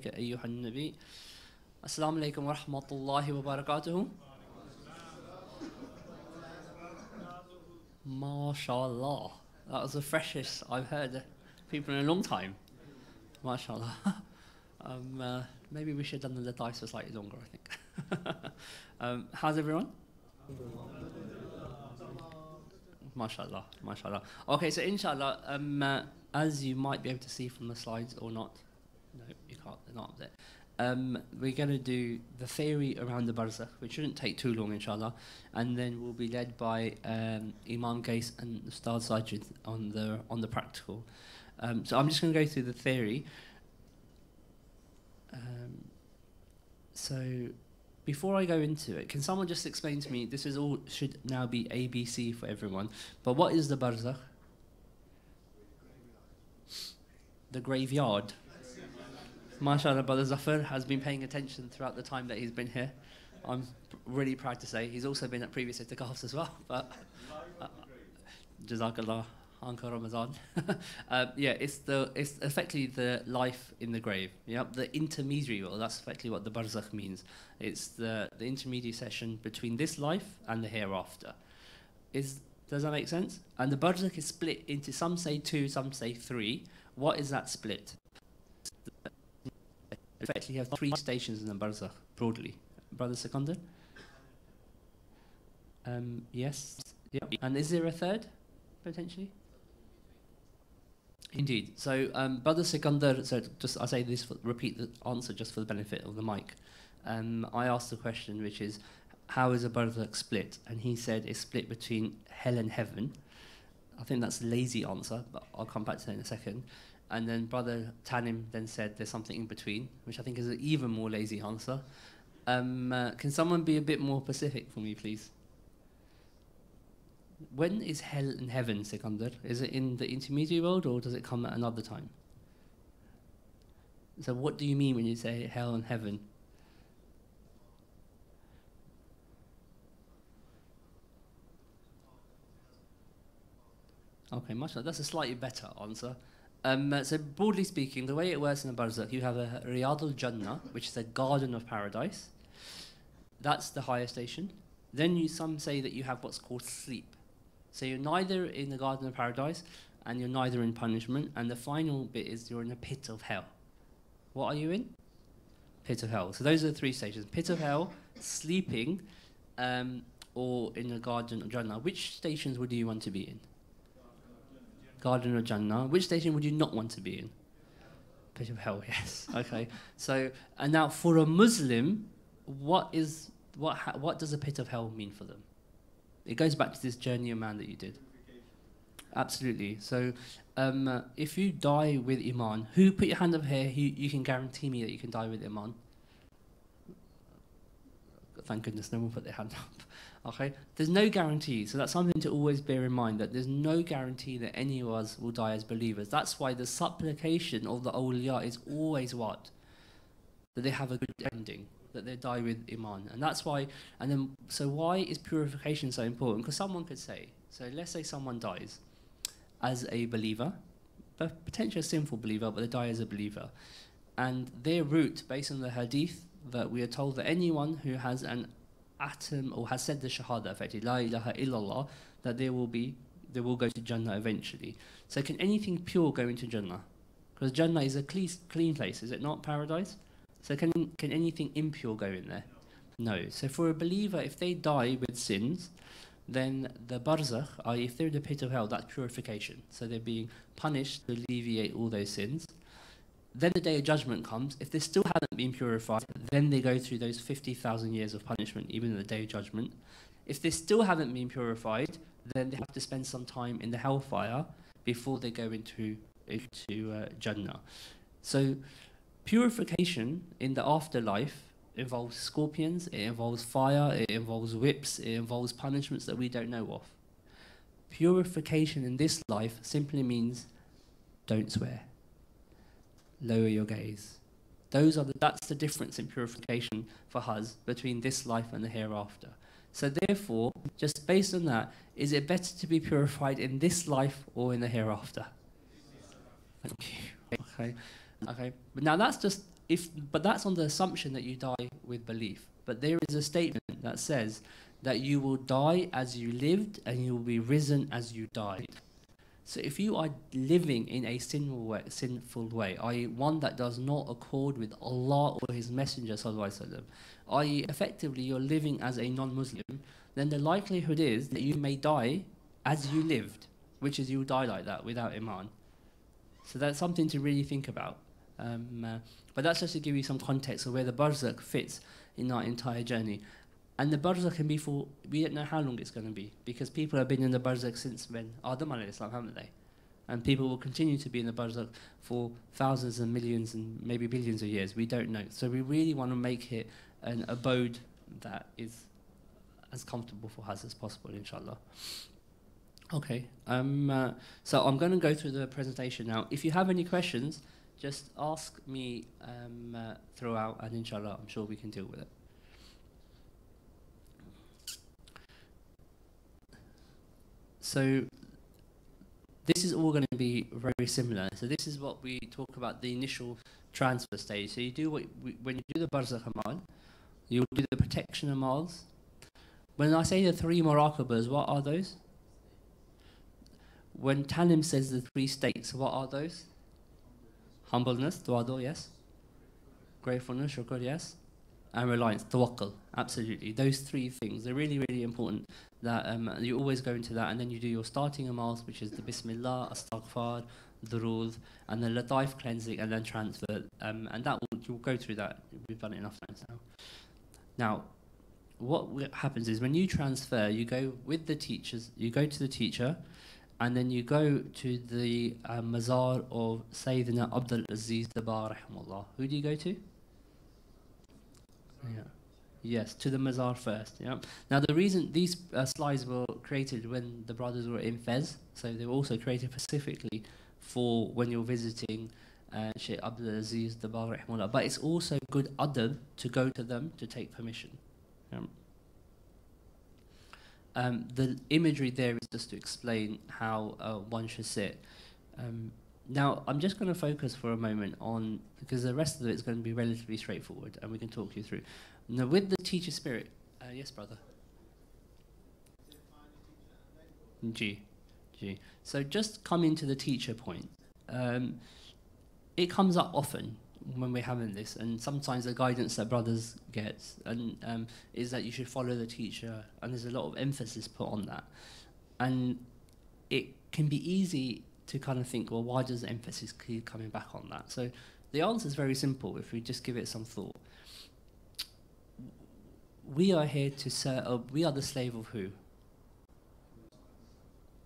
عليك أيها النبي. السلام عليكم ورحمة الله وبركاته. MashaAllah. That was the freshest I've heard people in a long time. MashaAllah. Maybe we should have done the dice for slightly longer, I think. How's everyone? MashaAllah, MashaAllah. Okay, so inshallah, as you might be able to see from the slides or not, no, you can't, they're not up there. We're going to do the theory around the Barzakh, which shouldn't take too long, inshallah, and then we'll be led by Imam Qais and Ustad Sajid on the practical. So I'm just going to go through the theory. So before I go into it, can someone just explain to me, this is all should now be ABC for everyone, but what is the Barzakh? The graveyard. MashaAllah, Brother Zafar has been paying attention throughout the time that he's been here. I'm really proud to say he's also been at previous itikafs as well. But Jazakallah, Anka Ramadan. Yeah, it's effectively the life in the grave. Yeah, the intermediary. Well, that's effectively what the Barzakh means. It's the intermediate session between this life and the hereafter. Does that make sense? And the Barzakh is split into, some say 2, some say 3. What is that split? Effectively, you have 3 stations in the Barzakh, broadly. Brother Sikandar? Yes. Yep. And is there a third, potentially? Indeed. So, Brother Sikandar, so just I say this, repeat the answer just for the benefit of the mic. I asked the question, which is, how is a Barzakh split? And he said it's split between hell and heaven. I think that's a lazy answer, but I'll come back to that in a second. And then Brother Tanim then said there's something in between, which I think is an even more lazy answer. Can someone be a bit more specific for me, please? When is hell and heaven, Sikandar? Is it in the intermediary world, or does it come at another time? So what do you mean when you say hell and heaven? Okay, mashallah, that's a slightly better answer. So broadly speaking, the way it works in the Barzakh, you have a Riyadul Jannah, which is a garden of paradise. That's the higher station. Then some say that you have what's called sleep. So you're neither in the garden of paradise, and you're neither in punishment. And the final bit is you're in a pit of hell. What are you in? Pit of hell. So those are the 3 stations: pit of hell, sleeping, or in the garden of Jannah. Which stations would you want to be in? Garden of Jannah. Which station would you not want to be in? Pit of hell, yes. Okay. So, and now for a Muslim, what does a pit of hell mean for them? It goes back to this journey of man that you did. Absolutely. So, if you die with Iman, who put your hand up here? You can guarantee me that you can die with Iman. Thank goodness no one put their hand up. Okay, there's no guarantee, so that's something to always bear in mind, that there's no guarantee that any of us will die as believers. That's why the supplication of the awliya is always what? That they have a good ending, that they die with Iman. And that's why, so why is purification so important? Because someone could say, so let's say someone dies as a believer, but potentially a sinful believer, but they die as a believer. And their route, based on the hadith, that we are told that anyone who has an atom or has said the shahada, effectively, la ilaha illallah, that they will go to Jannah eventually. So can anything pure go into Jannah? Because Jannah is a clean place, is it not? Paradise. So can anything impure go in there? No. So for a believer, if they die with sins, then the Barzakh, i.e. if they're in the pit of hell, that's purification. So they're being punished to alleviate all those sins. Then the day of judgment comes. If they still haven't been purified, then they go through those 50,000 years of punishment, even in the day of judgment. If they still haven't been purified, then they have to spend some time in the hellfire before they go into Jannah. So purification in the afterlife involves scorpions, it involves fire, it involves whips, it involves punishments that we don't know of. Purification in this life simply means don't swear. Lower your gaze. That's the difference in purification for us between this life and the hereafter. So therefore, just based on that, is it better to be purified in this life or in the hereafter? Thank you. Okay. But now that's just but that's on the assumption that you die with belief. But there is a statement that says that you will die as you lived and you will be risen as you died. So if you are living in a sinful way, i.e. one that does not accord with Allah or His Messenger, i.e. effectively you're living as a non-Muslim, then the likelihood is that you may die as you lived, which is you will die like that without Iman. So that's something to really think about. But that's just to give you some context of where the Barzakh fits in our entire journey. And the Barzakh can be for, we don't know how long it's going to be, because people have been in the Barzakh since when Adam alayhi salam, haven't they? And people will continue to be in the Barzakh for thousands and millions and maybe billions of years. We don't know. So we really want to make it an abode that is as comfortable for us as possible, inshallah. Okay, so I'm going to go through the presentation now. If you have any questions, just ask me throughout, and inshallah, I'm sure we can deal with it. So this is all going to be very similar. So this is what we talk about, the initial transfer stage. So you do when you do the Barzakh Amal, you do the protection Amals. When I say the 3 Murakabahs, what are those? When Talim says the 3 states, what are those? Humbleness, tawadu, yes. Gratefulness, shukr, yes. And reliance, tawakkul, absolutely. Those 3 things, they're really, really important. That you always go into that, and then you do your starting amals, which is the Bismillah, Astaghfar, Durood, and the Lataif cleansing, and then transfer. And that you'll go through that. We've done it enough times now. Now, what happens is when you transfer, you go with the teachers. You go to the teacher, and then you go to the mazar of Sayyidina Abdul Aziz Dabar rahimahullah. Who do you go to? Yeah. Yes, to the mazar first. Yeah. Now the reason these slides were created when the brothers were in Fez, so they were also created specifically for when you're visiting Shaykh Abdul Aziz Dabar rahimahullah. But it's also good adab to go to them to take permission. Yeah. The imagery there is just to explain how one should sit. Now, I'm just going to focus for a moment on, because the rest of it is going to be relatively straightforward, and we can talk you through. Now, with the teacher spirit, yes, brother? G. So just coming to the teacher point. It comes up often when we're having this, and sometimes the guidance that brothers get is that you should follow the teacher, and there's a lot of emphasis put on that. And it can be easy to kind of think, well, why does the emphasis keep coming back on that? So the answer is very simple if we just give it some thought. We are here to serve, we are the slave of who?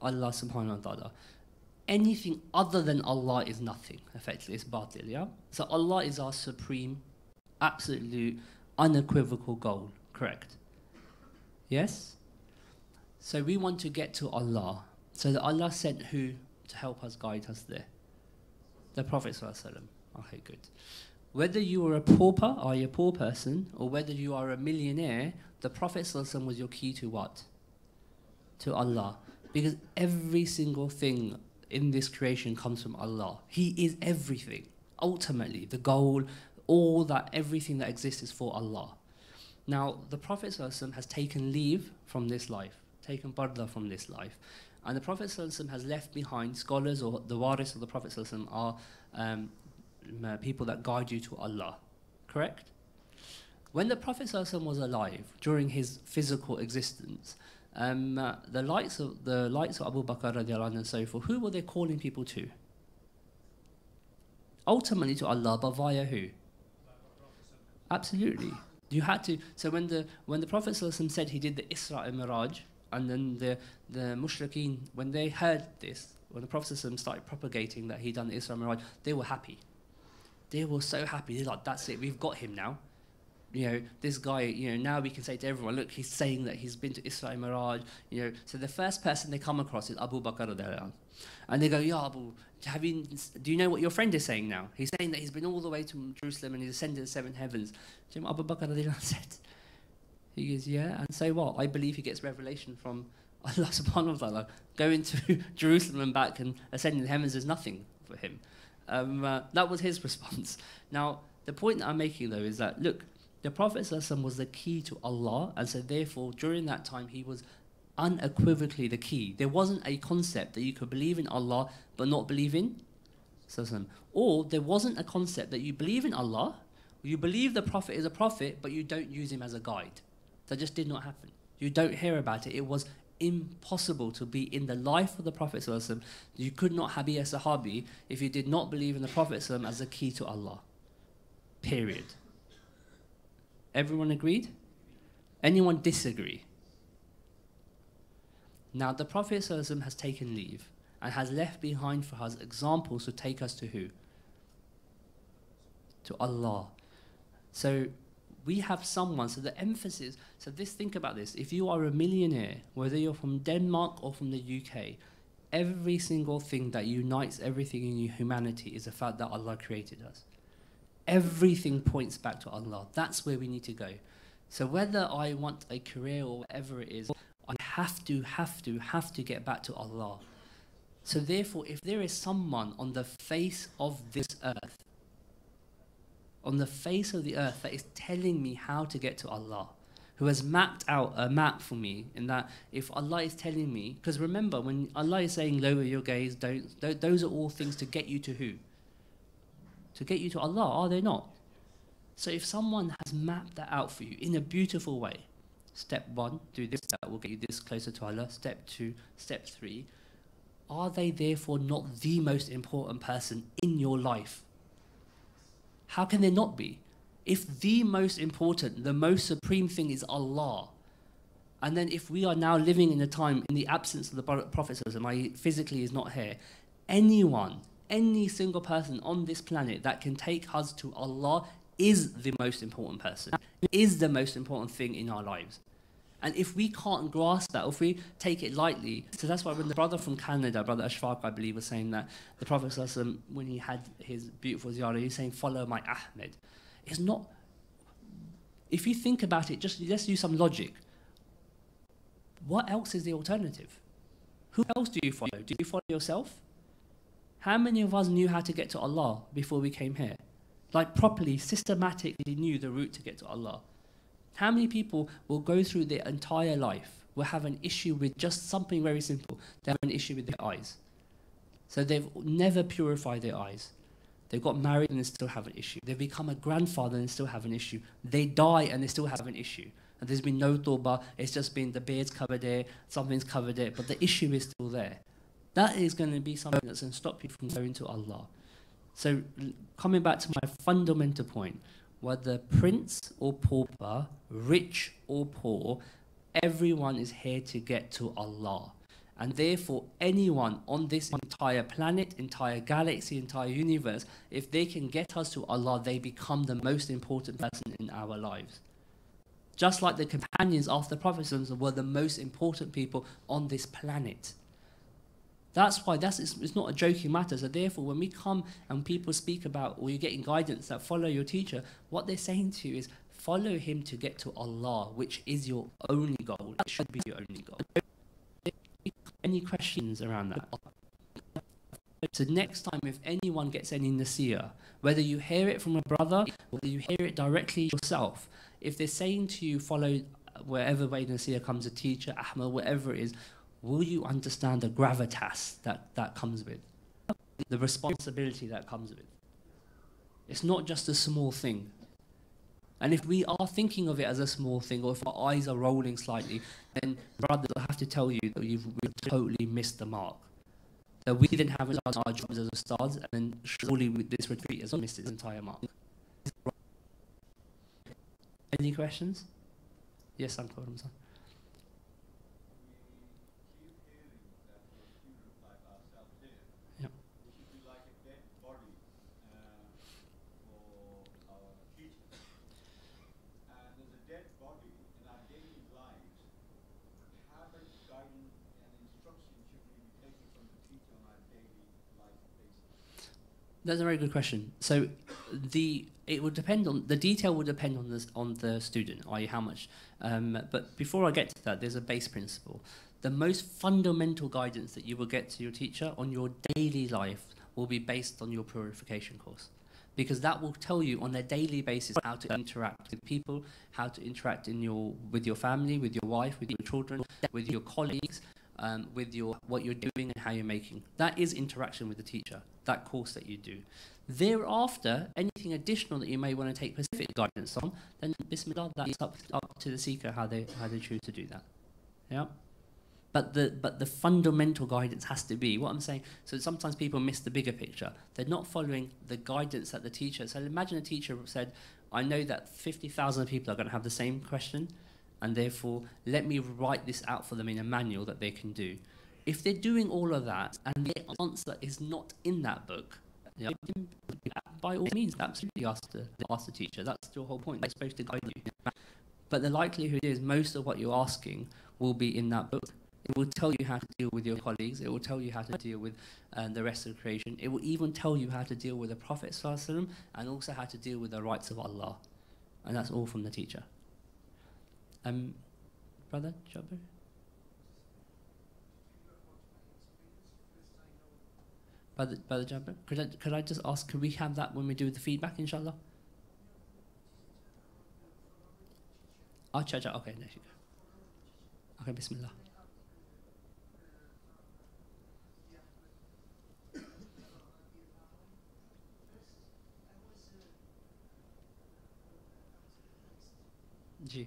Allah subhanahu wa ta'ala. Anything other than Allah is nothing, effectively, it's batil, yeah? So Allah is our supreme, absolute, unequivocal goal, correct? Yes? So we want to get to Allah. So that Allah sent who to help us, guide us there? The Prophet ﷺ. Okay, good. Whether you are a pauper, or a poor person, or whether you are a millionaire, the Prophet ﷺ was your key to what? To Allah. Because every single thing in this creation comes from Allah. He is everything. Ultimately, the goal, all that, everything that exists is for Allah. Now, the Prophet ﷺ has taken leave from this life, taken barda from this life. And the Prophet ﷺ has left behind scholars, or the waris of the Prophet ﷺ are people that guide you to Allah. Correct? When the Prophet ﷺ was alive, during his physical existence, the likes of Abu Bakr radiallahu anhu and so forth, who were they calling people to? Ultimately to Allah, but via who? Absolutely. You had to. So when the Prophet ﷺ said he did the Isra and Miraj, and then the mushrikeen, when they heard this, when the Prophet ﷺ started propagating that he'd done the Isra and Miraj, they were happy. They were so happy. They're like, that's it, we've got him now. You know, this guy, you know, now we can say to everyone, look, he's saying that he's been to Isra and Miraj, you know. So the first person they come across is Abu Bakr radiallahu anhu. And they go, Ya Abu, do you know what your friend is saying now? He's saying that he's been all the way to Jerusalem and he's ascended the 7 heavens. Do you know what Abu Bakr radiallahu anhu said? He goes, yeah, and so what? I believe he gets revelation from Allah subhanahu wa ta'ala. Going to Jerusalem and back and ascending the heavens is nothing for him. That was his response. Now, The point that I'm making, though, is that, look, the Prophet ﷺ was the key to Allah, and so therefore, during that time, he was unequivocally the key. There wasn't a concept that you could believe in Allah but not believe in ﷺ. Or there wasn't a concept that you believe in Allah, you believe the Prophet is a prophet, but you don't use him as a guide. That just did not happen. You don't hear about it. It was impossible to be in the life of the Prophet ﷺ. You could not be a Sahabi if you did not believe in the Prophet ﷺ as the key to Allah. Period. Everyone agreed? Anyone disagree? Now the Prophet ﷺ has taken leave and has left behind for us examples to take us to who? To Allah. So we have someone, so the emphasis, so think about this, if you are a millionaire, whether you're from Denmark or from the UK, every single thing that unites everything in humanity is the fact that Allah created us. Everything points back to Allah. That's where we need to go. So whether I want a career or whatever it is, I have to get back to Allah. So therefore, if there is someone on the face of this earth, on the face of the earth that is telling me how to get to Allah, who has mapped out a map for me, in that if Allah is telling me, because remember, when Allah is saying lower your gaze, those are all things to get you to who? To get you to Allah, are they not? So if someone has mapped that out for you in a beautiful way, step 1, do this, that will get you this closer to Allah. Step 2, step 3, are they therefore not the most important person in your life? How can they not be? If the most important, the most supreme thing is Allah, and then if we are now living in a time in the absence of the Prophet, i.e. physically is not here, anyone, any single person on this planet that can take us to Allah is the most important person, is the most important thing in our lives. And if we can't grasp that, or if we take it lightly, so that's why when the brother from Canada, Brother Ashfaq, I believe, was saying that the Prophet ﷺ, when he had his beautiful ziyarah, he's saying, follow my Ahmed. It's not, if you think about it, just let's use some logic. What else is the alternative? Who else do you follow? Do you follow yourself? How many of us knew how to get to Allah before we came here? Like properly, systematically knew the route to get to Allah. How many people will go through their entire life, will have an issue with just something very simple? They have an issue with their eyes. So they've never purified their eyes. They got married and they still have an issue. They've become a grandfather and they still have an issue. They die and they still have an issue. And there's been no tawbah, it's just been the beard's covered there, something's covered there, but the issue is still there. That is going to be something that's going to stop you from going to Allah. So coming back to my fundamental point, whether prince or pauper, rich or poor, everyone is here to get to Allah. And therefore, anyone on this entire planet, entire galaxy, entire universe, if they can get us to Allah, they become the most important person in our lives. Just like the companions after the Prophet were the most important people on this planet. That's why it's not a joking matter. So therefore, when we come and people speak about, or you're getting guidance that follow your teacher, what they're saying to you is, follow him to get to Allah, which is your only goal. It should be your only goal. Any questions around that? So next time, if anyone gets any nasiyah, whether you hear it from a brother, whether you hear it directly yourself, if they're saying to you, follow wherever way nasiyah comes, a teacher, Ahmed, whatever it is, will you understand the gravitas that comes with? The responsibility that comes with? It's not just a small thing. And if we are thinking of it as a small thing, or if our eyes are rolling slightly, then brothers, I have to tell you that you've totally missed the mark. That we didn't have our jobs as ustads, and then surely with this retreat has missed its entire mark. Any questions? Yes, Uncle Ramzan. That's a very good question. So it would depend on, the detail would depend on the student, i.e. how much. But before I get to that, there's a base principle. The most fundamental guidance that you will get to your teacher on your daily life will be based on your purification course. because that will tell you on a daily basis how to interact with people, how to interact with your family, with your wife, with your children, with your colleagues, with what you're doing and how you're making. That is interaction with the teacher, that course that you do. Thereafter, anything additional that you may want to take specific guidance on, then bismillah, that's up to the seeker how they choose to do that. Yeah. But the fundamental guidance has to be what I'm saying. So sometimes people miss the bigger picture. They're not following the guidance that the teacher. So imagine a teacher said, "I know that 50,000 people are going to have the same question, and therefore let me write this out for them in a manual that they can do." If they're doing all of that and the answer is not in that book, yeah, by all means, absolutely ask the teacher. That's your whole point. They're supposed to guide you. But the likelihood is most of what you're asking will be in that book. It will tell you how to deal with your colleagues. It will tell you how to deal with the rest of creation. It will even tell you how to deal with the Prophet ﷺ and also how to deal with the rights of Allah. And that's all from the teacher. Brother Jabir? Brother Jabir? Could I just ask, could we have that when we do the feedback, inshallah? Okay, there you go. Okay, bismillah. Ji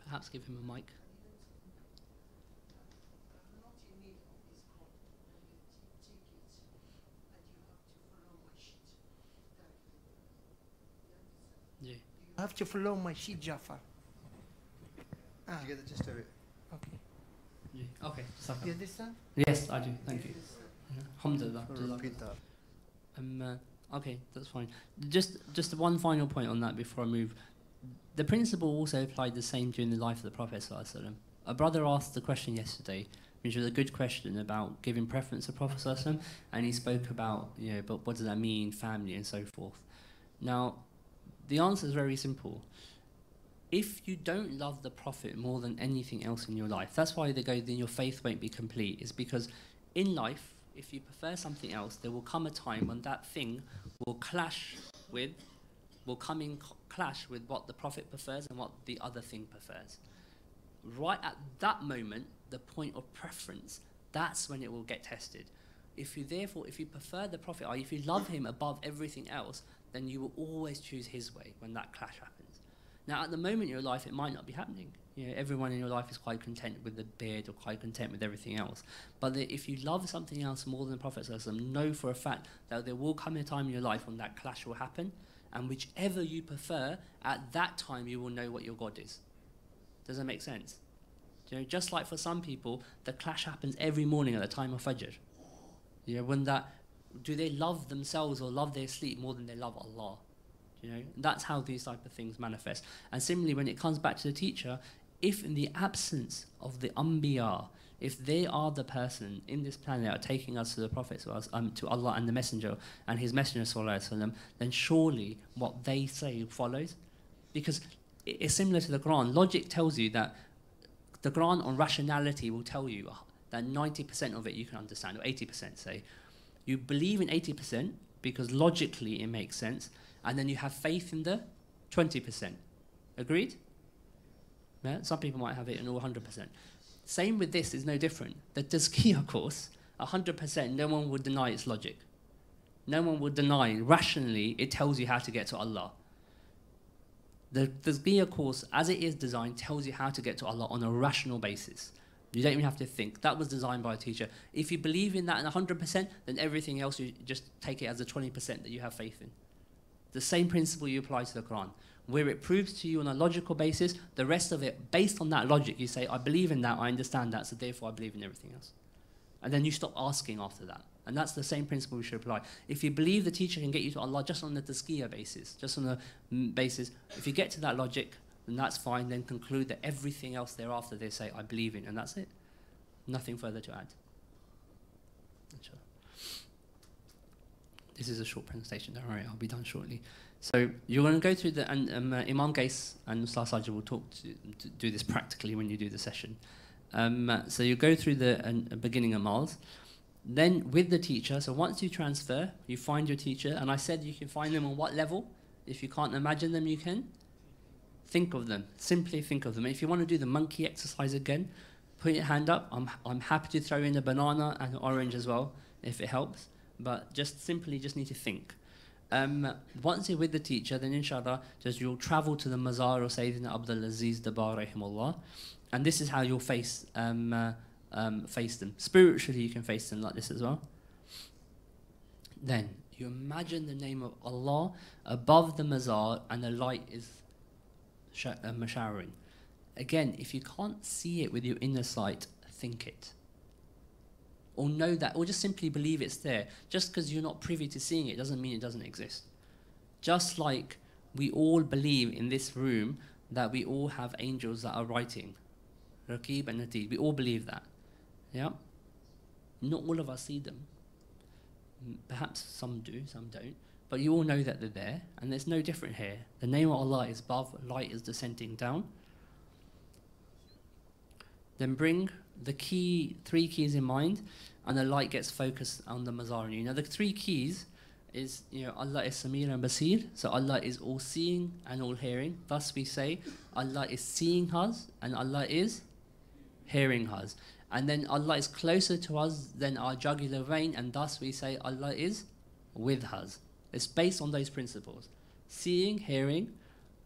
Perhaps give him a mic. Yeah. You have to follow my sheet, Jafar. Did you get the gist of it? Okay. Yeah. Okay. You understand? Yes, I do. Thank you. Yeah. Alhamdulillah. Repeat that. Okay, that's fine. Just one final point on that before I move. The principle also applied the same during the life of the Prophet ﷺ. A brother asked the question yesterday, which was a good question about giving preference to the Prophet ﷺ, and he spoke about, but what does that mean, family and so forth. Now, the answer is very simple. If you don't love the Prophet more than anything else in your life, that's why they go, then your faith won't be complete, is because in life, if you prefer something else, there will come a time when that thing will clash with what the Prophet prefers and what the other thing prefers. Right at that moment, the point of preference, that's when it will get tested. If you prefer the Prophet, or if you love him above everything else, then you will always choose his way when that clash happens. Now, at the moment in your life, it might not be happening. Everyone in your life is quite content with the beard or quite content with everything else. But if you love something else more than the Prophet ﷺ, know for a fact that there will come a time in your life when that clash will happen, and whichever you prefer, at that time you will know what your God is. Does that make sense? Just like for some people, the clash happens every morning at the time of Fajr. Do they love themselves or love their sleep more than they love Allah? That's how these type of things manifest. And similarly, when it comes back to the teacher, if in the absence of the Anbiya, if they are the person in this planet that are taking us to the Prophet, to Allah and the Messenger and his Messenger sallallahu alaihi wasallam, then surely what they say follows. Because it's similar to the Quran. Logic tells you that the Quran on rationality will tell you that 90% of it you can understand, or 80% say. You believe in 80% because logically it makes sense, and then you have faith in the 20%. Agreed? Yeah? Some people might have it in all 100%. Same with this is no different. The Tazkiyah course, 100%, no one would deny its logic. No one would deny, rationally, it tells you how to get to Allah. The Tazkiyah course, as it is designed, tells you how to get to Allah on a rational basis. You don't even have to think. That was designed by a teacher. If you believe in that in 100%, then everything else, you just take it as the 20% that you have faith in. The same principle you apply to the Quran. Where it proves to you on a logical basis, the rest of it, based on that logic, you say, I believe in that, I understand that, so therefore I believe in everything else. And then you stop asking after that. And that's the same principle we should apply. If you believe the teacher can get you to Allah just on the tazkiyah basis, just on the basis, if you get to that logic, then that's fine. Then conclude that everything else thereafter they say, I believe in, and that's it. Nothing further to add. Inshallah. This is a short presentation, don't worry, I'll be done shortly. So you're going to go through the, and Imam Gais and Ustaz Sajid will talk to do this practically when you do the session. So you go through the beginning of Mals. Then with the teacher, so once you transfer, you find your teacher, and I said you can find them on what level? If you can't imagine them, you can think of them. Simply think of them. If you want to do the monkey exercise again, put your hand up. I'm happy to throw in a banana and an orange as well, if it helps. But just simply just need to think. Once you're with the teacher, then inshallah, just you'll travel to the Mazar of Sayyidina Abdul Aziz Dabar rahimahullah, and this is how you'll face them. Spiritually, you can face them like this as well. Then you imagine the name of Allah above the Mazar, and the light is showering. Again, if you can't see it with your inner sight, think it. Or know that, or just simply believe it's there. Just because you're not privy to seeing it doesn't mean it doesn't exist. Just like we all believe in this room that we all have angels that are writing. Raqib and Atid, we all believe that. Yeah? Not all of us see them. Perhaps some do, some don't. But you all know that they're there, and there's no different here. The name of Allah is above, light is descending down. Then bring the key, 3 keys in mind, and the light gets focused on the Mazar on you. Now the 3 keys is, Allah is Samir and Basir, so Allah is all seeing and all hearing. Thus we say, Allah is seeing us and Allah is hearing us. And then Allah is closer to us than our jugular vein, and thus we say Allah is with us. It's based on those principles. Seeing, hearing,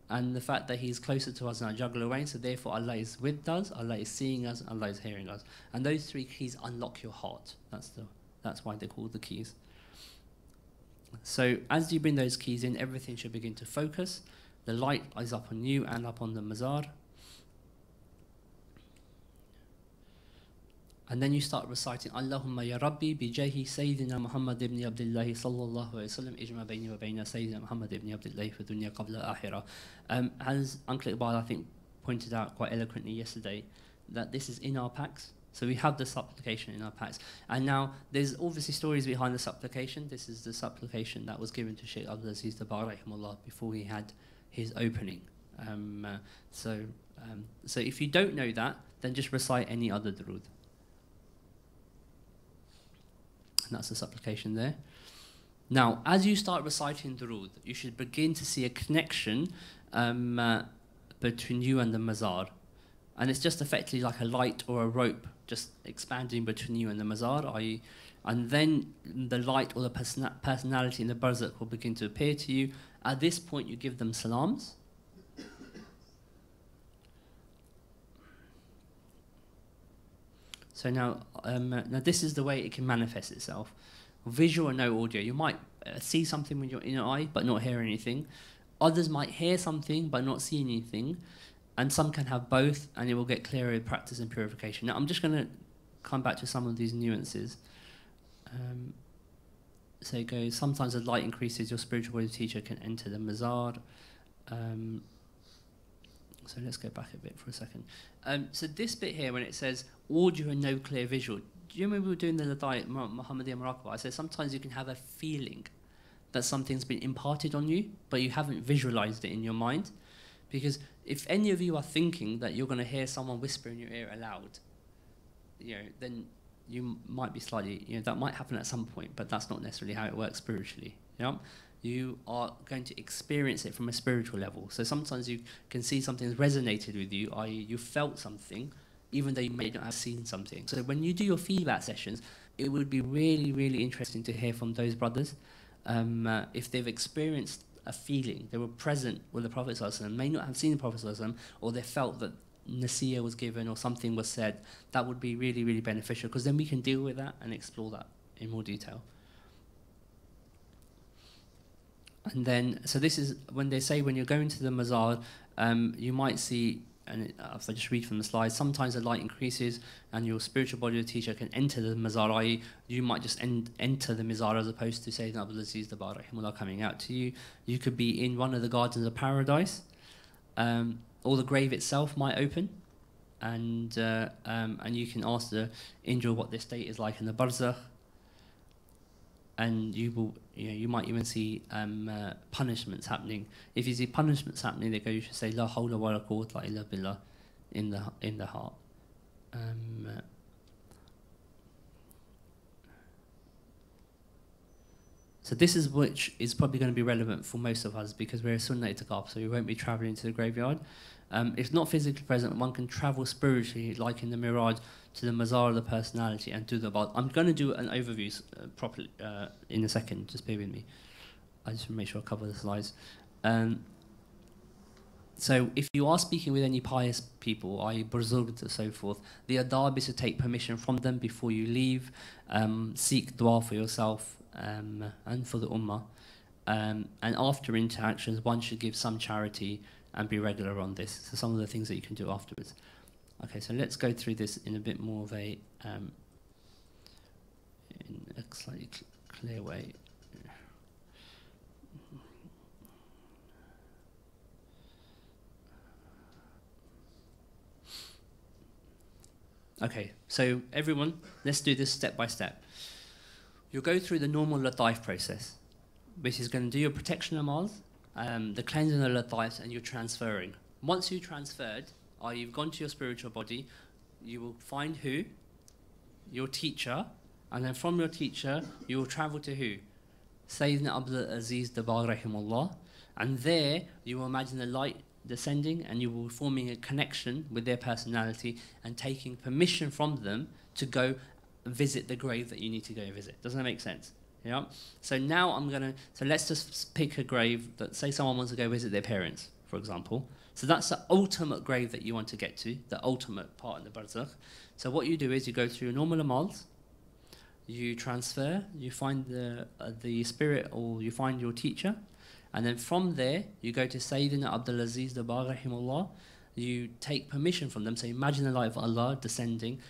and the fact that He's closer to us than our jugular vein, so therefore Allah is with us, Allah is seeing us, Allah is hearing us. And those 3 keys unlock your heart. That's why they're called the keys. So as you bring those keys in, everything should begin to focus. The light is up on you and up on the Mazar. And then you start reciting, Allahumma ya Rabbi bi jahi Sayyidina Muhammad ibn Abdullah sallallahu alayhi wa sallam ijma bayni wa bayna Sayyidina Muhammad ibn Abdullah fi dunya qabla akhirah. As Uncle Iqbal, I think, pointed out quite eloquently yesterday, that this is in our packs. So we have the supplication in our packs. And now there's obviously stories behind the supplication. This is the supplication that was given to Shaykh Abdul Aziz Dabar rahimahullah before he had his opening. So if you don't know that, then just recite any other durood. And that's the supplication there. Now, as you start reciting durood, you should begin to see a connection between you and the Mazar. And it's just effectively like a light or a rope just expanding between you and the Mazar. And then the light or the personality in the Barzakh will begin to appear to you. At this point, you give them salams. So now this is the way it can manifest itself. Visual and no audio. You might see something with your inner eye, but not hear anything. Others might hear something, but not see anything. And some can have both, and it will get clearer with practice and purification. Now, I'm just going to come back to some of these nuances. So it goes, sometimes as light increases, your spiritual body teacher can enter the Mazar. So let's go back a bit for a second. So this bit here, when it says audio and no clear visual, do you remember we were doing the diet Muhammadiyya Murakabah? I said sometimes you can have a feeling that something's been imparted on you, but you haven't visualized it in your mind. Because if any of you are thinking that you're going to hear someone whisper in your ear aloud, then you might be slightly, that might happen at some point, but that's not necessarily how it works spiritually. You are going to experience it from a spiritual level. So sometimes you can see something that's resonated with you, i.e. you felt something, even though you may not have seen something. So when you do your feedback sessions, it would be really, really interesting to hear from those brothers. If they've experienced a feeling, they were present with the Prophet ﷺ, may not have seen the Prophet ﷺ, or they felt that nasiyah was given or something was said, that would be really, really beneficial, because then we can deal with that and explore that in more detail. And then, so this is when they say when you're going to the Mazar, you might see, and if I just read from the slide, sometimes the light increases and your spiritual body or teacher can enter the Mazar, i.e. you might just enter the Mazar as opposed to Sayyidina Abdul Aziz Dabar rahimahullah coming out to you. You could be in one of the gardens of paradise. or the grave itself might open, and you can ask the angel what their state is like in the barzakh, and you might even see punishments happening. If you see punishments happening, they go, you should say La hawla wa la quwwata illa billah in the heart. So this is which is probably going to be relevant for most of us because we're a sunnah itikaf, so we won't be travelling to the graveyard. If not physically present, one can travel spiritually, like in the Miraj, to the Mazar of the personality and do the bath. I'm going to do an overview properly in a second, just bear with me. I just want to make sure I cover the slides. So if you are speaking with any pious people, i.e. Barzakh and so forth, the adab is to take permission from them before you leave, seek dua for yourself and for the ummah. And after interactions, one should give some charity and be regular on this. So some of the things that you can do afterwards. Okay, so let's go through this in a bit more of a in a slightly clear way. Okay, so everyone, let's do this step by step. You'll go through the normal lataif process, which is going to do your protection namaz, the cleansing of lataifs, and you're transferring. Once you transferred, or you've gone to your spiritual body, you will find who? Your teacher, and then from your teacher, you will travel to who? Sayyidina Abdul Aziz Dabar rahimullah, and there you will imagine the light descending and you will be forming a connection with their personality and taking permission from them to go visit the grave that you need to go visit. Doesn't that make sense? Yeah. So now so let's just pick a grave that, say someone wants to go visit their parents, for example. So that's the ultimate grave that you want to get to, the ultimate part in the barzakh. So what you do is you go through your normal amals, you transfer, you find the spirit, or you find your teacher, and then from there you go to Sayyidina Abdul Aziz Dabar rahimullah. You take permission from them. So imagine the light of Allah descending,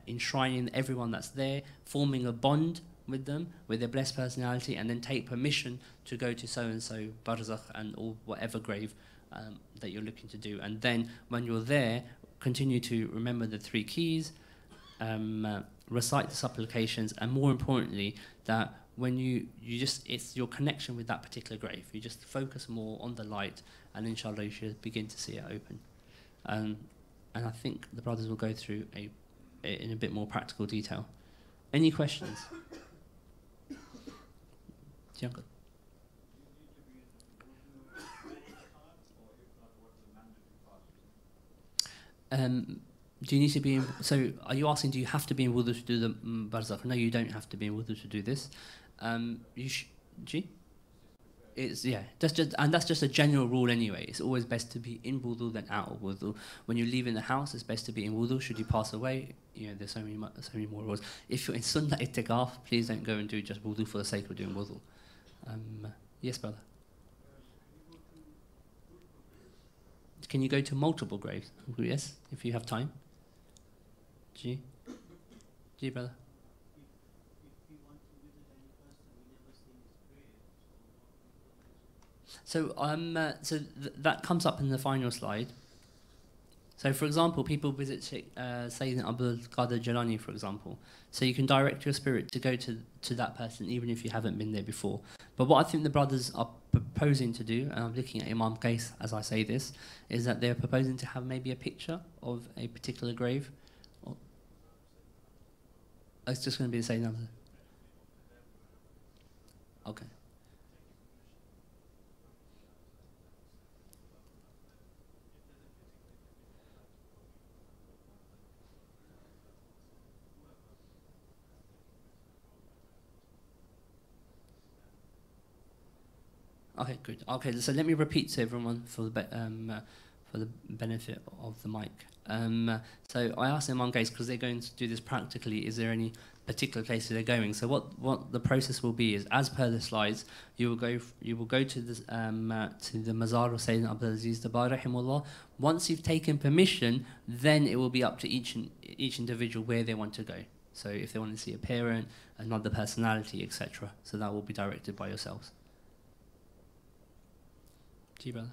enshrining everyone that's there, forming a bond with them, with their blessed personality, and then take permission to go to so-and-so barzakh or whatever grave that you're looking to do. And then when you're there, continue to remember the three keys, recite the supplications, and more importantly, that when it's your connection with that particular grave. You just focus more on the light, and inshallah you should begin to see it open. And I think the brothers will go through in a bit more practical detail. Any questions? Tiago? Do you need to be in, so are you asking, do you have to be in wudu to do the barzakh? No, you don't have to be in wudu to do this. It's and that's just a general rule anyway. It's always best to be in wudu than out of wudu. When you're leaving the house, it's best to be in wudu. Should you pass away, there's so many more rules. If you're in sunnah itikaf, please don't go and do just wudu for the sake of doing wudu. Yes, brother. Can you go to multiple graves? Yes, if you have time. G, brother. So that comes up in the final slide. So for example, people visit Sayyidina Abdul Qadir Jalani, for example. So you can direct your spirit to go to that person even if you haven't been there before. But what I think the brothers are proposing to do, and I'm looking at Imam Qais as I say this, is that they're proposing to have maybe a picture of a particular grave. It's just going to be the same number. Okay. Okay, good. Okay, so let me repeat to everyone for the benefit of the mic. So I asked Imam Qais, because they're going to do this practically, is there any particular places they're going? So what the process will be is, as per the slides, you will go to the Mazar of Sayyidina Abdul Aziz Dabar rahimullah. Once you've taken permission, then it will be up to each individual where they want to go. So if they want to see a parent, another personality, etc. So that will be directed by yourselves. G, brother.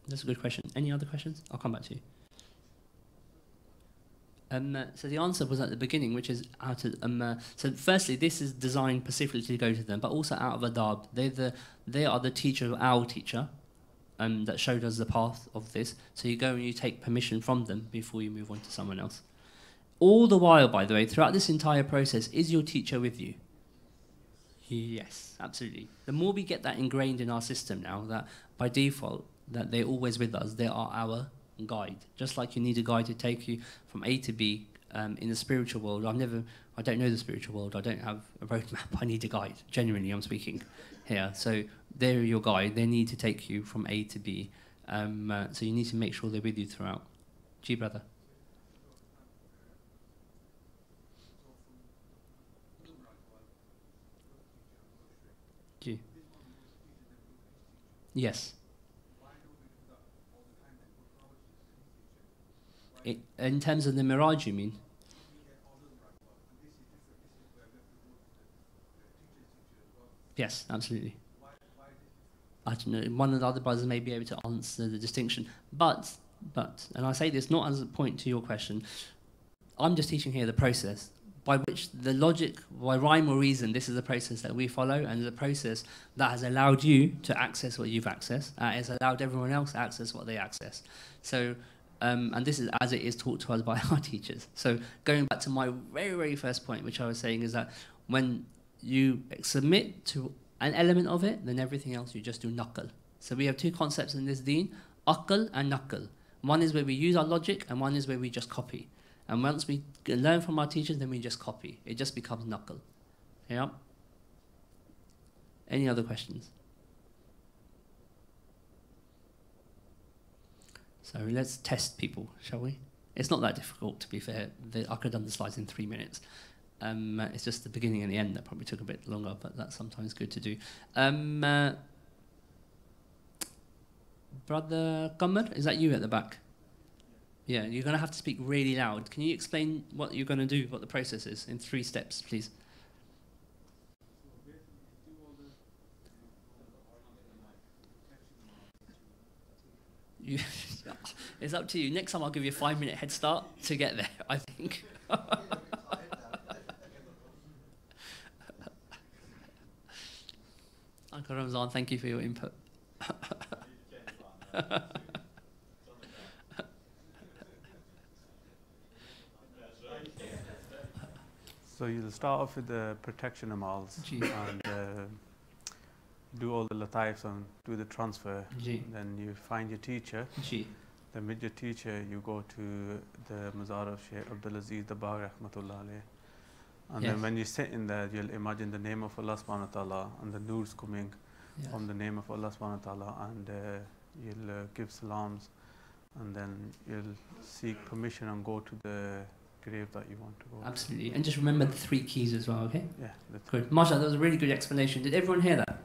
That's a good question. Any other questions? I'll come back to you. So the answer was at the beginning, which is out of so firstly, this is designed specifically to go to them, but also out of adab. They are the teacher of our teacher, that showed us the path of this. So you go and you take permission from them before you move on to someone else. All the while, by the way, throughout this entire process, is your teacher with you? Yes, absolutely. The more we get that ingrained in our system now, that by default, that they're always with us, they are our guide. Just like you need a guide to take you from A to B in the spiritual world. I don't know the spiritual world. I don't have a roadmap. I need a guide. Genuinely, I'm speaking here. So they're your guide. They need to take you from A to B. So you need to make sure they're with you throughout. Gee, brother. Gee. Yes. In terms of the mirage, you mean? Yes, absolutely. I don't know. One of the other brothers may be able to answer the distinction, but, and I say this not as a point to your question. I'm just teaching here the process by which the logic, by rhyme or reason, this is the process that we follow, and the process that has allowed you to access what you've accessed, has allowed everyone else to access what they access. So. And this is as it is taught to us by our teachers. So going back to my very, very first point, which I was saying is that when you submit to an element of it, then everything else you just do naql. So we have two concepts in this deen, aql and naql. One is where we use our logic, and one is where we just copy. And once we learn from our teachers, then we just copy. It just becomes naql. Yeah? Any other questions? So let's test people, shall we? It's not that difficult, to be fair. I could have done the slides in 3 minutes. It's just the beginning and the end that probably took a bit longer, but that's sometimes good to do. Brother Qamar, is that you at the back? Yeah, you're going to have to speak really loud. Can you explain what you're going to do, what the process is, in 3 steps, please? It's up to you. Next time I'll give you a 5-minute head start to get there, I think. Uncle Ramzan, thank you for your input. So you'll start off with the protection amals and do all the lataifs and do the transfer. Then you find your teacher. Then with your teacher you go to the Mazar of Shaykh Abdul Aziz Dabagh Rahmatullah alayh. And then when you sit in there, you'll imagine the name of Allah subhanahu wa ta'ala and the noors coming from the name of Allah subhanahu wa ta'ala, and you'll give salams, and then you'll seek permission and go to the grave that you want to go. Absolutely. And just remember the 3 keys as well, okay? Yeah. Good. MashaAllah, that was a really good explanation. Did everyone hear that?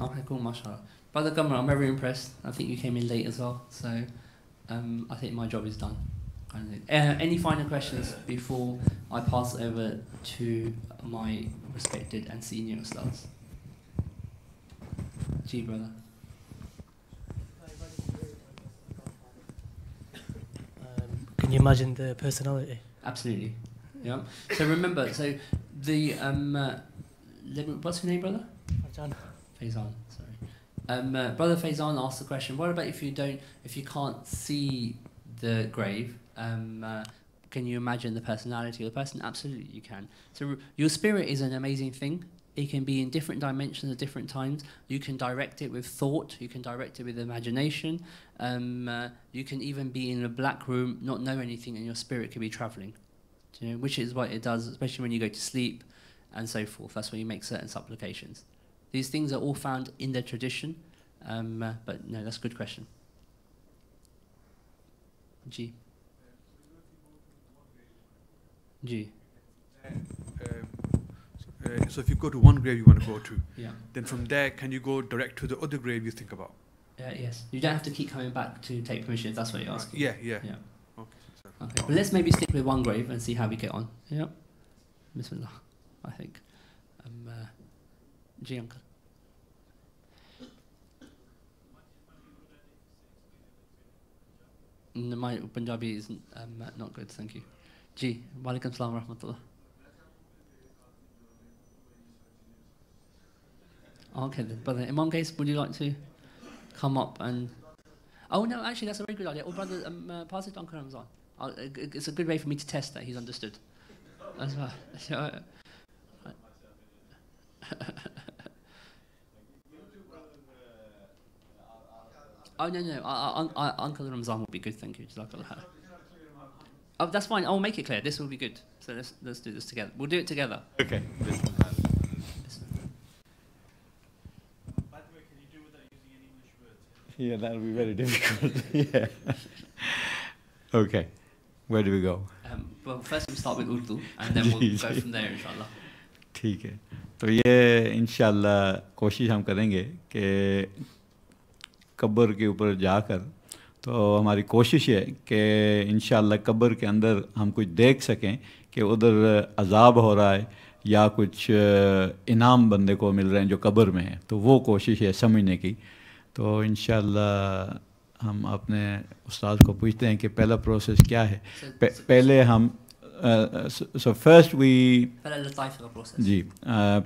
Okay, cool, MashaAllah. Brother Qamar, I'm very impressed. I think you came in late as well, so I think my job is done. Any final questions before I pass over to my respected and senior stars? Gee, brother. Can you imagine the personality? Absolutely. Yeah. So remember, so the what's your name, brother? Faizan. Sorry. Brother Faizan asked the question: what about if you can't see the grave? Can you imagine the personality of the person? Absolutely, you can. So your spirit is an amazing thing. It can be in different dimensions at different times. You can direct it with thought. You can direct it with imagination. You can even be in a black room, not know anything, and your spirit could be traveling. Do you know, which is what it does, especially when you go to sleep and so forth. That's when you make certain supplications. These things are all found in the tradition. But no, that's a good question. G. G. So if you go to one grave you want to go to, yeah, then from there can you go direct to the other grave you think about? Yes. You don't have to keep coming back to take permission if that's what you're asking. Yeah. Okay. Okay. But let's maybe stick with one grave and see how we get on. Yeah. Bismillah, I think. G, uncle. My Punjabi is not good, thank you. Ji, walaikum salam wa rahmatullah. Okay, then, brother Imam Qais, would you like to come up and... Oh no, actually that's a very good idea. Oh brother, pass it to Uncle Ramzan. It's a good way for me to test that he's understood. That's right. Oh no, Uncle Ramzan will be good, thank you. Jazakallah. Oh, that's fine. I'll make it clear. This will be good. So let's do this together. We'll do it together. Okay. By the way, can you do without using any English words? Yeah, that will be very difficult. Yeah. Okay. Where do we go? Well, first we'll start with Urdu, and then we'll go from there, inshallah. ٹھیک ہے تو یہ انشاءاللہ کوشش ہم کریں گے کہ قبر کے اوپر جا کر تو ہماری کوشش ہے کہ انشاءاللہ قبر کے اندر ہم کچھ دیکھ سکیں کہ ادھر عذاب ہو رہا ہے یا کچھ انعام بندے کو مل رہے ہیں جو قبر میں ہیں، تو وہ کوشش ہے سمجھنے کی. تو انشاءاللہ ہم اپنے استاد کو پوچھتے ہیں کہ پہلا پروسیس کیا ہے. پہلے ہم سو فرسٹ وی جی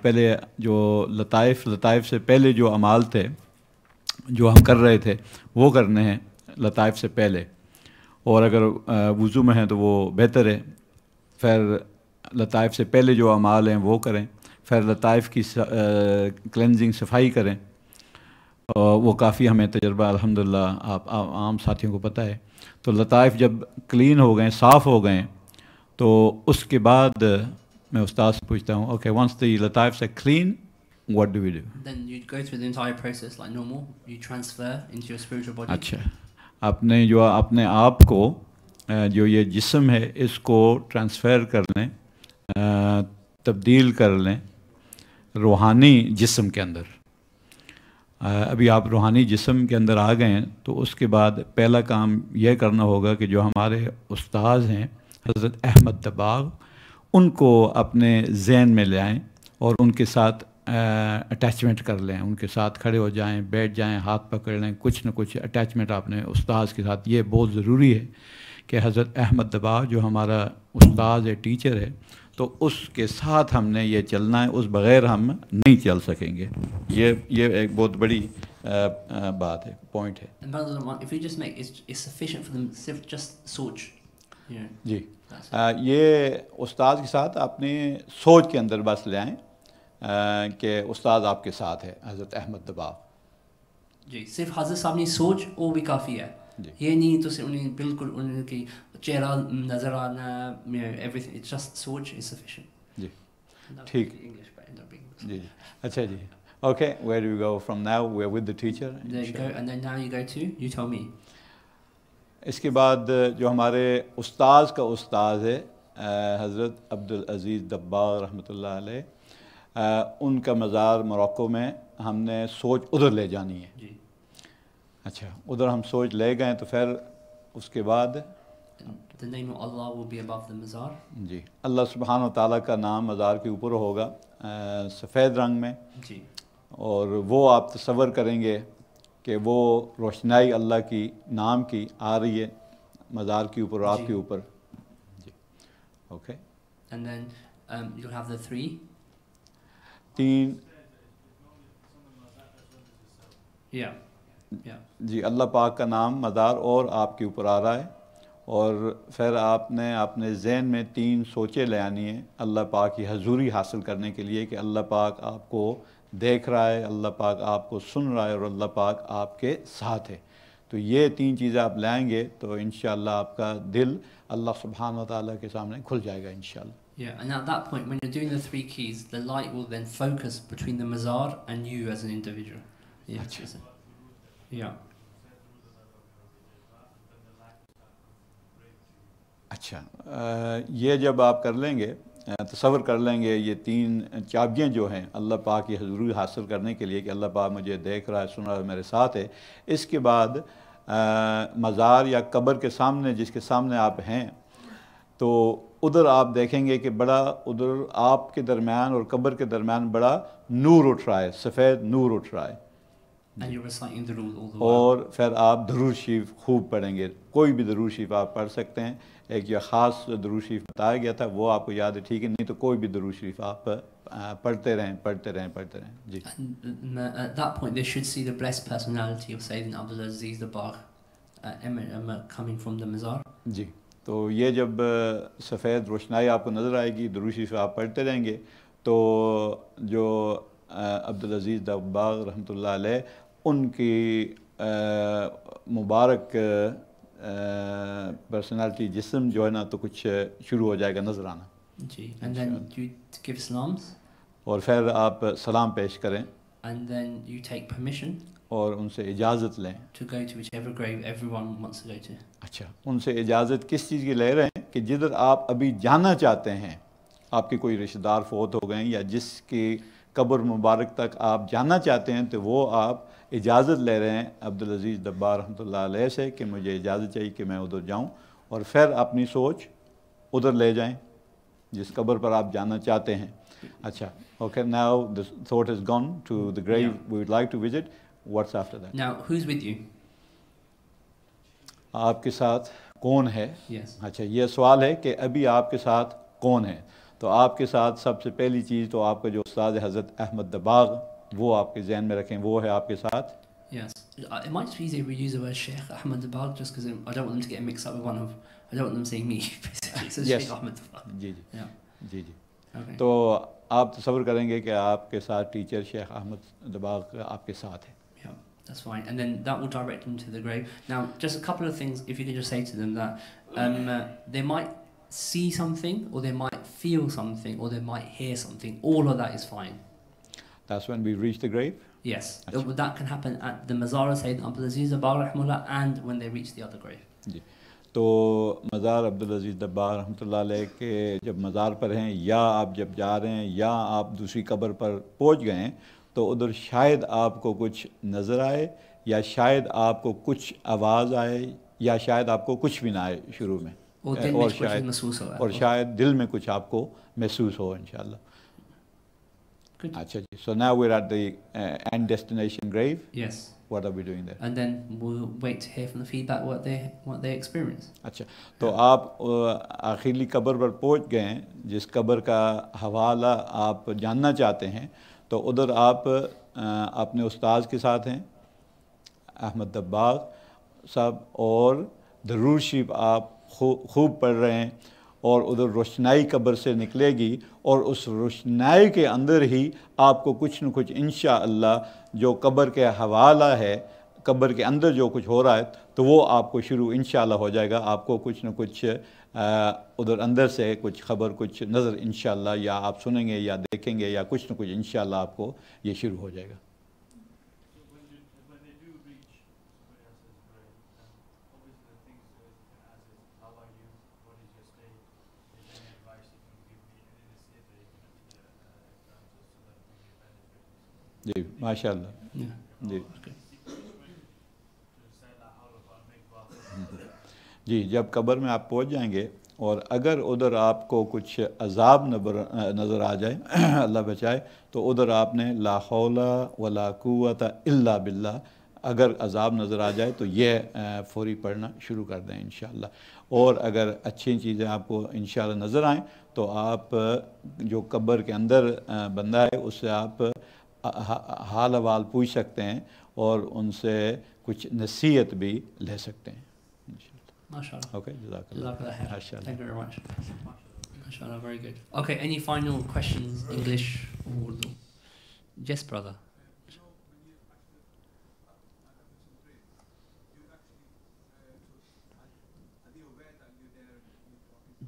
پہلے جو لطائف سے پہلے جو اعمال تھے جو ہم کر رہے تھے وہ کرنے ہیں لطائف سے پہلے، اور اگر وضو میں ہیں تو وہ بہتر ہے. پھر لطائف سے پہلے جو اعمال ہیں وہ کریں، پھر لطائف کی کلینزنگ صفائی کریں. وہ کافی ہمیں تجربہ الحمدللہ آپ عام ساتھیوں کو پتہ ہے. تو لطائف جب کلین ہو گئے، صاف ہو گئے، تو اس کے بعد میں استاد سے پوچھتا ہوں اوکے ونس دی لطائف are clean, what do we do? Then you go through the entire process like normal. You transfer into your spiritual body. اچھا، اپنے جو اپنے آپ کو جو یہ جسم ہے اس کو ٹرانسفر کر لیں، تبدیل کر لیں روحانی جسم کے اندر. ابھی آپ روحانی جسم کے اندر آ گئے ہیں تو اس کے بعد پہلا کام یہ کرنا ہوگا کہ جو ہمارے استاذ ہیں حضرت احمد دباغ، ان کو اپنے ذہن میں لے آئیں اور ان کے ساتھ اٹیچمنٹ کر لیں، ان کے ساتھ کھڑے ہو جائیں، بیٹھ جائیں، ہاتھ پکڑ لیں، کچھ نہ کچھ اٹیچمنٹ اپنے استاذ کے ساتھ. یہ بہت ضروری ہے کہ حضرت احمد دباغ جو ہمارا استاذ ہے، ٹیچر ہے، تو اس کے ساتھ ہم نے یہ چلنا ہے، اس بغیر ہم نہیں چل سکیں گے. یہ ایک بہت بڑی بات ہے، پوائنٹ ہے. If you just make it's sufficient for them just سوچ. جی یہ استاد کے ساتھ اپنی سوچ کے اندر بس لے آئیں کہ استاد آپ کے ساتھ ہے حضرت احمد دباغ. جی صرف حضرت صاحب نے سوچ وہ بھی کافی ہے. یہ نہیں تو انہیں بالکل ان کی چہرہ نظر آنا، ایوری تھنگ جسٹ سوچ از سفیشینٹ. جی ٹھیک. جی اچھا جی okay. Where do you go from now? We are with the teacher. You tell me. اس کے بعد جو ہمارے استاذ کا استاذ ہے حضرت عبدالعزیز دباغ رحمۃ اللہ علیہ، ان کا مزار موروکو میں ہم نے سوچ ادھر لے جانی ہے. جی اچھا ادھر ہم سوچ لے گئے تو پھر اس کے بعد the name of Allah will be above the مزار. جی اللہ سبحانہ و تعالیٰ کا نام مزار کے اوپر ہوگا سفید رنگ میں. جی اور وہ آپ تصور کریں گے کہ وہ روشنائی اللہ کی نام کی آ رہی ہے مزار کے اوپر، آپ کے اوپر. جی okay. And then you'll have the three. تین. Yeah. جی اللہ پاک کا نام مزار اور آپ کے اوپر آ رہا ہے، اور پھر آپ نے اپنے ذہن میں تین سوچیں لے آنی ہیں اللہ پاک کی حضوری حاصل کرنے کے لیے کہ اللہ پاک آپ کو دیکھ رہا ہے، اللہ پاک آپ کو سن رہا ہے، اور اللہ پاک آپ کے ساتھ ہے. تو یہ تین چیزیں آپ لائیں گے تو انشاءاللہ آپ کا دل اللہ سبحانہ و تعالیٰ کے سامنے کھل جائے گا انشاءاللہ. Yeah, and at that point, when you're doing the three keys, the light will then focus between the mazar and you as an individual. Yeah. Yeah. اچھا یہ جب آپ کر لیں گے، تصور کر لیں گے یہ تین چابیاں جو ہیں اللہ پاک کی حضوری حاصل کرنے کے لیے کہ اللہ پاک مجھے دیکھ رہا ہے، سن رہا ہے، میرے ساتھ ہے. اس کے بعد مزار یا قبر کے سامنے جس کے سامنے آپ ہیں تو ادھر آپ دیکھیں گے کہ بڑا ادھر آپ کے درمیان اور قبر کے درمیان بڑا نور اٹھ رہا ہے، سفید نور اٹھ رہا ہے. And you're reciting Durood all the way. اور پھر آپ درود شریف خوب پڑھیں گے. کوئی بھی درود شریف آپ پڑھ سکتے ہیں. ایک جو خاص درود شریف بتایا گیا تھا وہ آپ کو یاد ہے, ٹھیک ہے, نہیں تو کوئی بھی درود شریف آپ پڑھتے رہیں. جی. And at that point they should see the blessed personality of Sayyidina Abdul Aziz Dabakh coming from the mazar. جی. تو یہ جب سفید روشنائی آپ کو نظر آئے گی, درود شریف آپ پڑھتے رہیں گے, تو جو عبدالعزیز دباغ رحمۃ اللہ علیہ ان کی مبارک پرسنالٹی جسم جو ہے نا تو کچھ شروع ہو جائے گا نظر آنا. جی. And then you give salams. اور پھر آپ سلام پیش کریں. And then you take permission. اور ان سے اجازت لیں. To go to whichever grave everyone wants to go to. اچھا, ان سے اجازت کس چیز کی لے رہے ہیں کہ جدھر آپ ابھی جانا چاہتے ہیں, آپ کے کوئی رشتہ دار فوت ہو گئے ہیں یا جس کی قبر مبارک تک آپ جانا چاہتے ہیں, تو وہ آپ اجازت لے رہے ہیں عبدالعزیز دباغ رحمۃ اللہ علیہ سے کہ مجھے اجازت چاہیے کہ میں ادھر جاؤں, اور پھر اپنی سوچ ادھر لے جائیں جس قبر پر آپ جانا چاہتے ہیں. اچھا, okay, now the thought has gone to the grave we would like to visit. What's after that? Now, who's with you? آپ کے ساتھ کون ہے؟ Yes. اچھا, یہ سوال ہے کہ ابھی آپ کے ساتھ کون ہے. تو آپ کے ساتھ سب سے پہلی چیز تو آپ کا جو استاد حضرت احمد دباغ, وہ آپ کے ذہن میں رکھیں, وہ ہے آپ کے ساتھ. Yes. It might be easier if we use the word Sheikh Ahmad Dabakh just because I don't want them to get mixed up with one of, I don't want them saying me, basically. So Yes. Sheikh Ahmad Dabakh. G G. Yeah. G G. Okay. تو آپ تصور کریں گے کہ آپ کے ساتھ teacher شیخ احمد دباغ آپ کے ساتھ ہے. Yeah, that's fine. And then that will direct them to the grave. Now, just a couple of things, if you could just say to them that they might see something, or they might feel something, or they might hear something. All of that is fine. That's when we reach the grave? Yes. That can happen at the Mazar of Sayyidina Abdulaziz Dabakh rahimahullah and when they reach the other grave. جی. تو مزار عبدالعزیز دباغ رحمۃ اللہ علیہ کے جب مزار پر ہیں, یا آپ جب جا رہے ہیں, یا آپ دوسری قبر پر پہنچ گئے ہیں, تو ادھر شاید آپ کو کچھ نظر آئے, یا شاید آپ کو کچھ آواز آئے, یا شاید آپ کو کچھ بھی نہ آئے شروع میں, اور شاید دل میں کچھ آپ کو محسوس ہو انشاءاللہ. اچھا جی. So now we're at the end destination grave. Yes. What are we doing there? And then we'll wait to hear from the feedback what they experience. اچھا, تو آپ آخری قبر پر پہنچ گئے ہیں, جس قبر کا حوالہ آپ جاننا چاہتے ہیں, تو ادھر آپ اپنے استاذ کے ساتھ ہیں احمد دباغ صاحب, اور درود شریف آپ خوب پڑھ رہے ہیں, اور ادھر روشنائی قبر سے نکلے گی, اور اس روشنائی کے اندر ہی آپ کو کچھ نہ کچھ انشاءاللہ جو قبر کے حوالہ ہے, قبر کے اندر جو کچھ ہو رہا ہے, تو وہ آپ کو شروع انشاءاللہ ہو جائے گا. آپ کو کچھ نہ کچھ ادھر اندر سے کچھ خبر, کچھ نظر انشاءاللہ, یا آپ سنیں گے یا دیکھیں گے, یا کچھ نہ کچھ انشاءاللہ آپ کو یہ شروع ہو جائے گا. جی ماشاء اللہ. جی جی. جب قبر میں آپ پہنچ جائیں گے, اور اگر ادھر آپ کو کچھ عذاب نظر آ جائے, اللہ بچائے, تو ادھر آپ نے لا حول ولا قوت الا باللہ, اگر عذاب نظر آ جائے تو یہ فوری پڑھنا شروع کر دیں انشاءاللہ. اور اگر اچھی چیزیں آپ کو انشاءاللہ نظر آئیں, تو آپ جو قبر کے اندر بندہ ہے اس سے آپ حال احوال پوچھ سکتے ہیں, اور ان سے کچھ نصیحت بھی لے سکتے ہیں. MashaAllah. Okay, Jazakallah. Thank you very much. MashaAllah, very good. Okay, any final questions, English or Urdu? Yes, brother.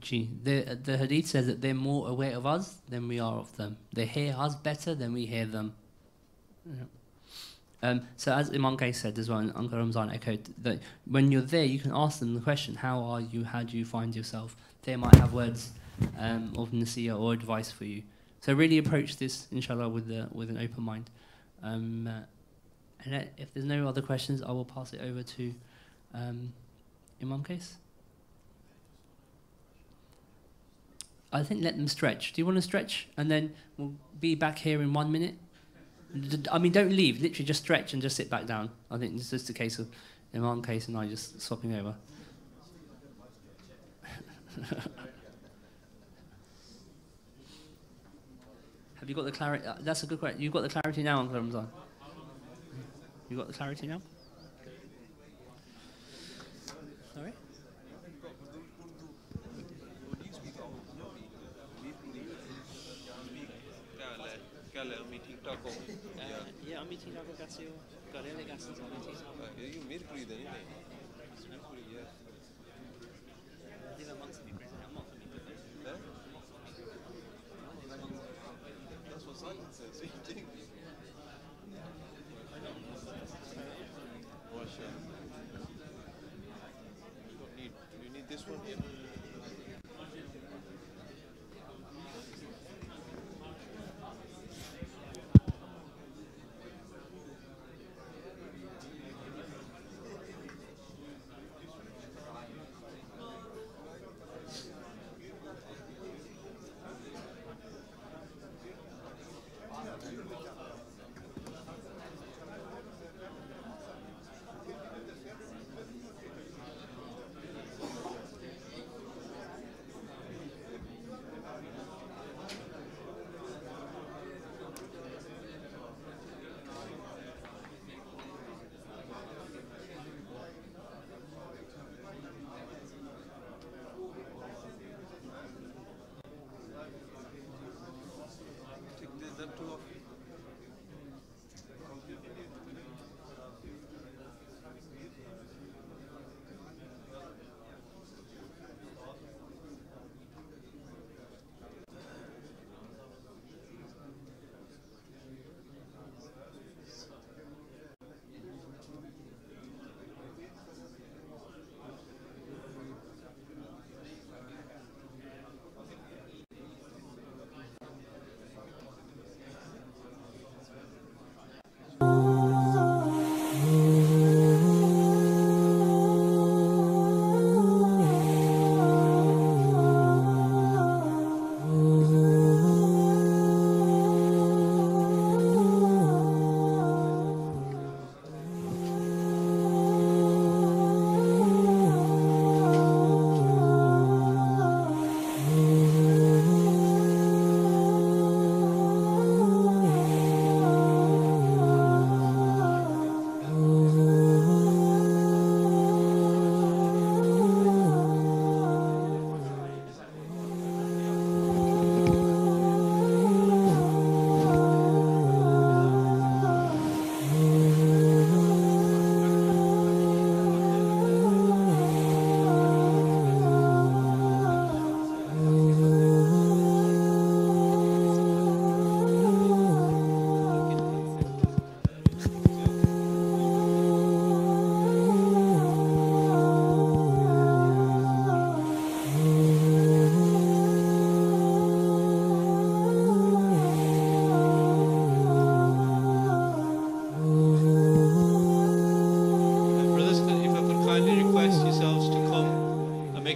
Gee, the hadith says that they're more aware of us than we are of them. They hear us better than we hear them. Yeah. So as Imam Qais said as well, and Uncle Ramzan echoed, that when you're there, you can ask them the question, how are you, how do you find yourself? They might have words of nasiyah or advice for you. So really approach this, inshallah, with an open mind. And if there's no other questions, I will pass it over to Imam Qais. I think let them stretch. Do you want to stretch? And then we'll be back here in 1 minute. I mean, don't leave. Literally, just stretch and just sit back down. I think it's just a case of Imam case and I just swapping over. Have you got the clarity? That's a good question. You've got the clarity now, Uncle Ramzan. You got the clarity now? Sorry? Yeah, I'm meeting Uncle Gassio. Got any Gassio? You made pretty then, isn't it? That's what silence says. Same thing. You need this one here.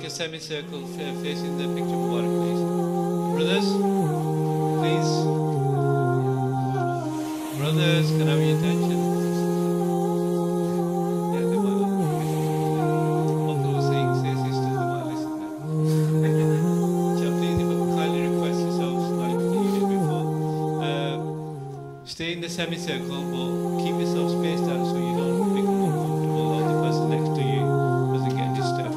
Semicircle facing the picture Mubarak, please. Brothers, please. Brothers, can I have your attention? Yeah, they might all Uncle was saying, say sisters, they might listen then. So please, if I could kindly request yourselves, like you did before, stay in the semicircle, but keep yourself spaced out so you don't become uncomfortable or the person next to you doesn't get disturbed.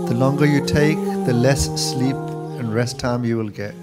The longer you take, the less sleep and rest time you will get.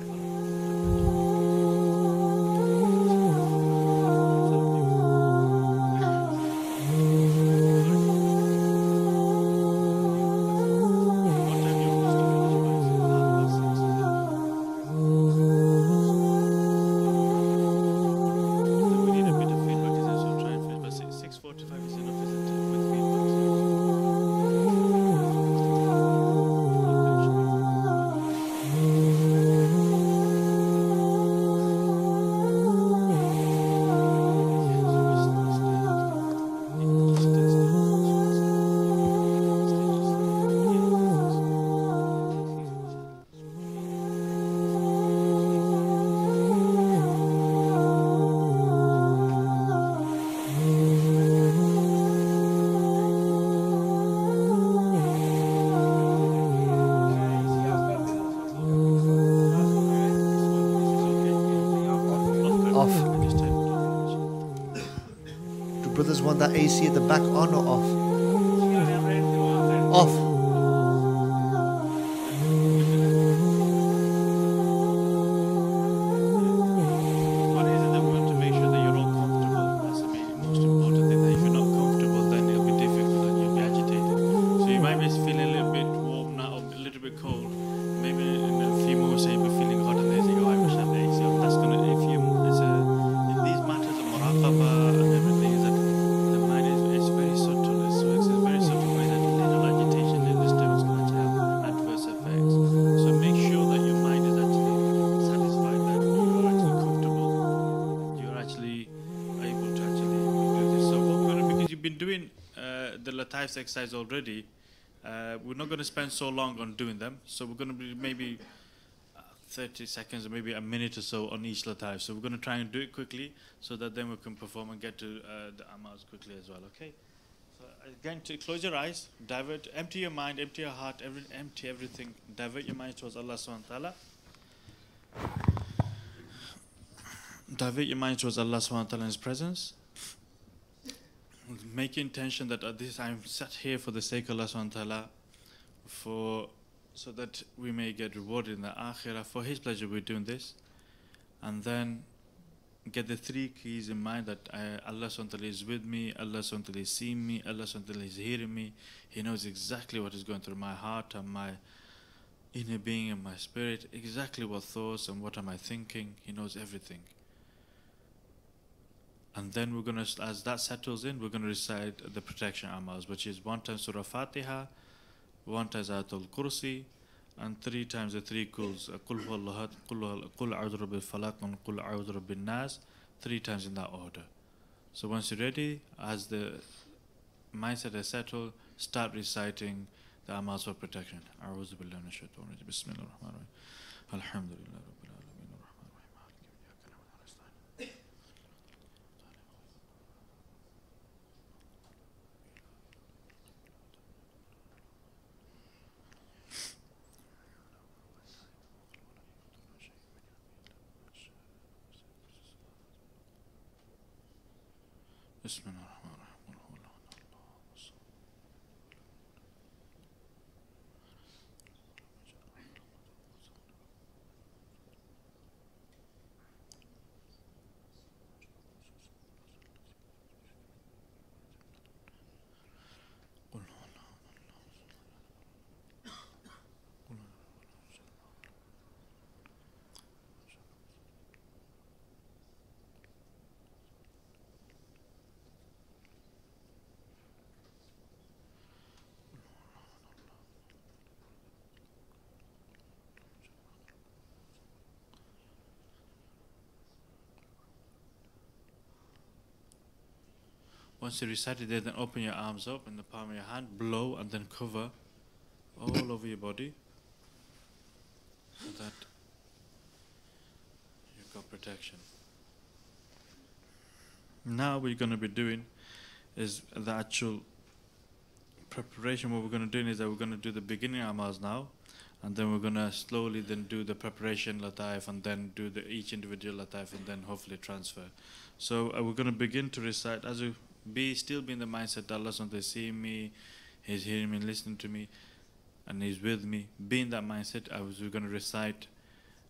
off? Just turn it off. Do brothers want that AC at the back on or off? Off. One is that we want to make sure that you're all comfortable. That's the most important thing. That if you're not comfortable, then it'll be difficult and you'll be agitated. So you might be feeling a little bit warm now, or a little bit cold. Maybe in a few moments you'll be feeling hot, and they think, "Oh, I wish I had the AC on." That's gonna, if you, in these matters of muraqabah and everything, is that the mind is very subtle. It's very subtle way that little agitation and disturbance is going to have adverse effects. So make sure that your mind is actually satisfied that you are actually comfortable. You're actually able to actually do this. So what we're going to, because you've been doing the Lataif's exercise already, we're not going to spend so long on doing them. So we're going to be maybe 30 seconds or maybe a minute or so on each Lataif. So we're going to try and do it quickly so that then we can perform and get to the amals quickly as well, okay? So again, to close your eyes, divert, empty your mind, empty your heart, empty everything. Divert your mind towards Allah subhanahu wa ta'ala. Divert your mind towards Allah subhanahu wa ta'ala in His presence. Make intention that I'm sat here for the sake of Allah subhanahu wa ta'ala, so that we may get rewarded in the akhirah. For His pleasure we're doing this. And then get the three keys in mind that Allah subhanahu wa ta'ala is with me, Allah subhanahu wa ta'ala is seeing me, Allah subhanahu wa ta'ala is hearing me. He knows exactly what is going through my heart and my inner being and my spirit, exactly what thoughts and what am I thinking. He knows everything. And then we're going to, as that settles in, we're going to recite the protection amals, which is 1 time Surah Fatiha, 1 time Ayatul Kursi, and 3 times the 3 Quls, Qul Huwallahu Ahad, Qul A'udhu Rabbil Falaq, and Qul A'udhu Rabbin Nas, 3 times in that order. So once you're ready, as the mindset is settled, start reciting the amals for protection. A'udhu Billahi Minash Shaitanir Rajim. Bismillahir Rahmanir Rahim. Alhamdulillah Rabbil Alamin. Ar-Rahmanir Rahim. Maliki Yawmiddin. Iyyaka na'budu wa iyyaka nasta'in. Once you recite it there, then open your arms up in the palm of your hand, blow, and then cover all over your body so that you've got protection. Now what you're going to be doing is the actual preparation. What we're going to do is that we're going to do the beginning amals now, and then we're going to slowly then do the preparation lataif, and then do each individual lataif, and then hopefully transfer. So we're going to begin to recite as you still be in the mindset that Allah is seeing me, He's hearing me, listening to me, and He's with me. Be in that mindset. We're going to recite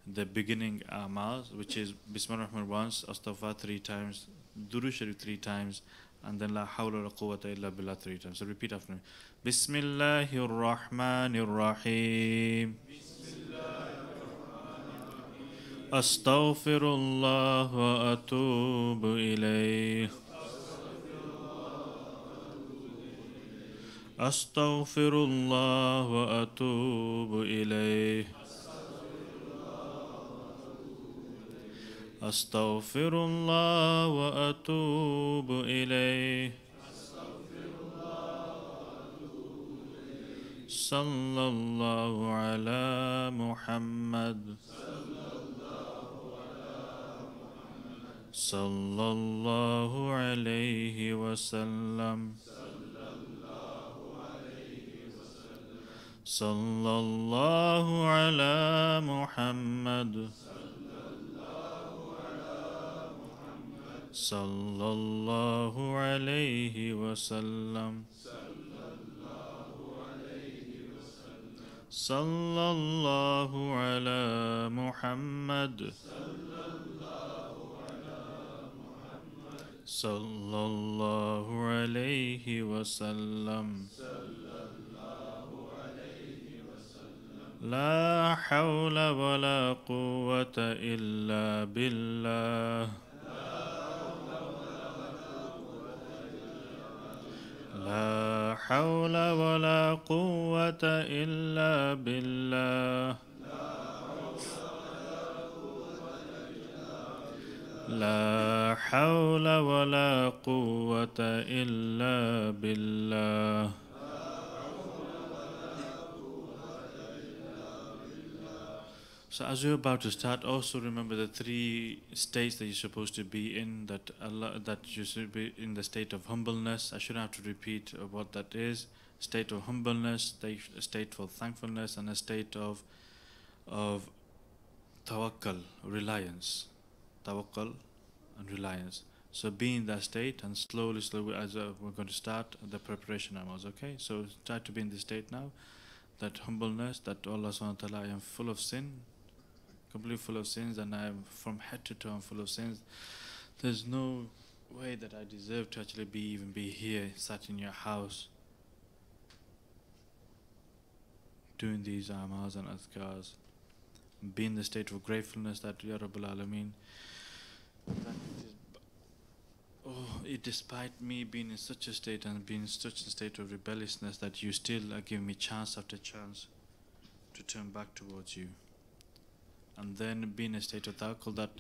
the beginning amals, which is Bismillah ar-Rahman once, Astaghfar 3 times, Durood Sharif 3 times, and then La hawla wa la quwwata illa billah 3 times. So repeat after me. Bismillahir Rahmanir Rahim. Astaghfirullah wa atubu ilayh. Astaghfirullah wa atubu ilayh. Astaghfirullah wa atubu ilayh. Sallallahu ala Muhammad. Sallallahu alayhi wa sallam. Sallallahu ala Muhammad. sallallahu alayhi wasallam, sallallahu ala Muhammad, sallallahu alayhi wasallam. لا حول ولا قوة إلا بالله. لا حول ولا قوة إلا بالله. لا حول ولا قوة إلا بالله. So as you're about to start, also remember the three states that you're supposed to be in, that you should be in the state of humbleness. I shouldn't have to repeat what that is. State of humbleness, a state for thankfulness, and a state of tawakkul, reliance. Tawakkul and reliance. So be in that state, and slowly, as we're going to start the preparation amounts, okay? So try to be in this state now, that humbleness, that Allah subhanahu wa ta'ala, I am full of sin, completely full of sins, and I am from head to toe I'm full of sins. There's no way that I deserve to actually even be here, sat in your house, doing these amals and azkars. Be in the state of gratefulness that Ya Rabbal Alameen, despite me being in such a state and being in such a state of rebelliousness, that you still are giving me chance after chance to turn back towards you. And then be in a state of tawakkul that,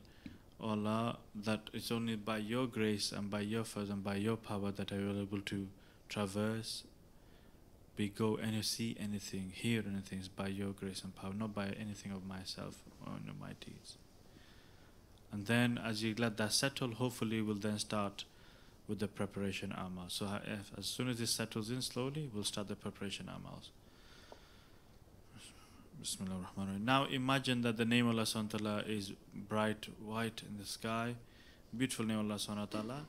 Allah, that it's only by your grace and by your fazl and by your power that I will be able to traverse, go and see anything, hear anything. It's by your grace and power, not by anything of myself or my deeds. And then as you let that settle, hopefully we'll then start with the preparation amal. So as soon as this settles in slowly, we'll start the preparation amals. Bismillah ar-Rahman ar-Rahim. Now imagine that the name of Allah subhanahu wa ta'ala is bright white in the sky, beautiful name of Allah subhanahu wa ta'ala,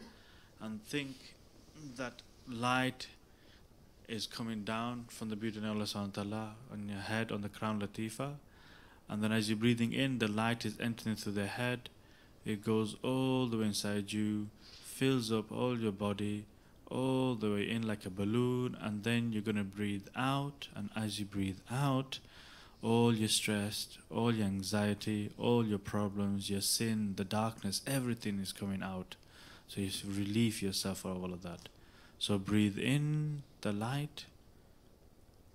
and think that light is coming down from the beauty of Allah subhanahu wa ta'ala on your head, on the crown latifa, and then as you're breathing in, the light is entering through the head, it goes all the way inside you, fills up all your body, all the way in like a balloon, and then you're going to breathe out, and as you breathe out, all your stress, all your anxiety, all your problems, your sin, the darkness, everything is coming out. So you relieve yourself of all of that. So breathe in the light,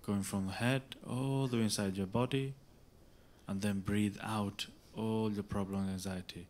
going from the head all the way inside your body, and then breathe out all your problems and anxiety.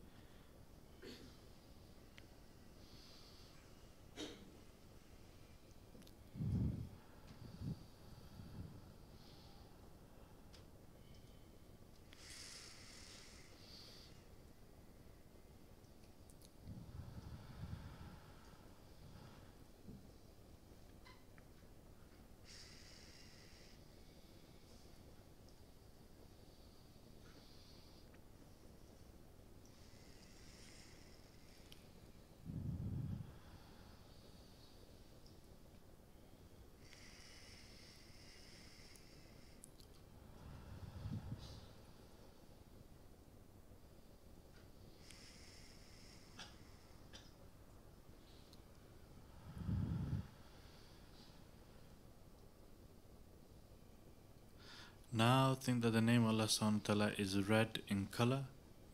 Now think that the name of Allah subhanahu wa ta'ala is red in color,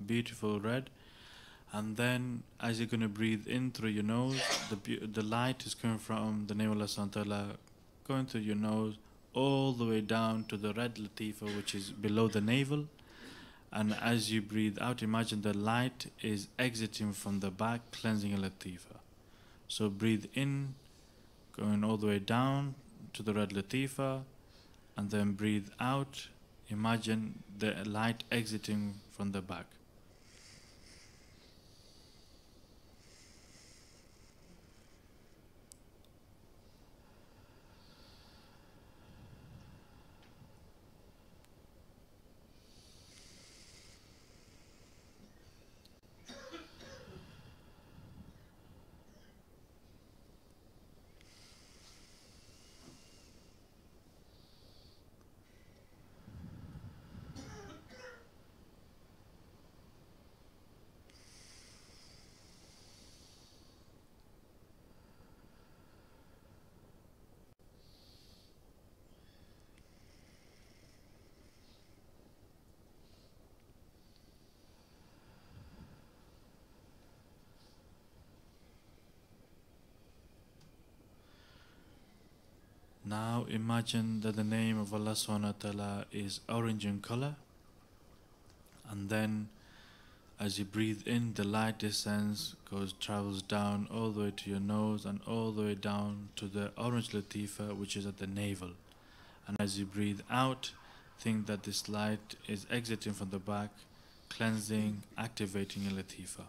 beautiful red, and then as you're going to breathe in through your nose, the light is coming from the name of Allah subhanahu wa ta'ala, going through your nose all the way down to the red latifa, which is below the navel, and as you breathe out, imagine the light is exiting from the back, cleansing a latifa. So breathe in, going all the way down to the red latifa, and then breathe out, imagine the light exiting from the back. Now imagine that the name of Allah subhanahu wa ta'ala is orange in color, and then as you breathe in, the light descends, travels down all the way to your nose and all the way down to the orange latifa, which is at the navel. And as you breathe out, think that this light is exiting from the back, cleansing, activating your latifa.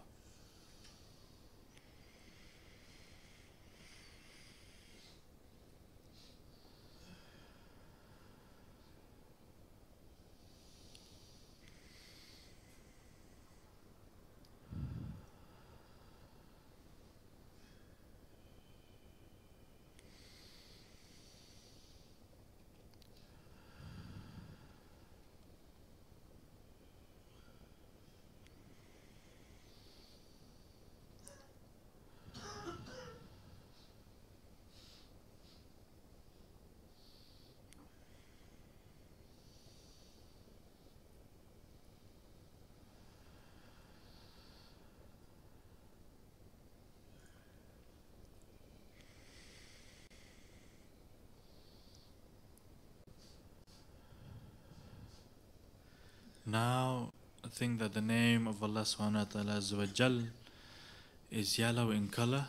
Now think that the name of Allah subhanahu wa ta'ala Azza wa Jal is yellow in color,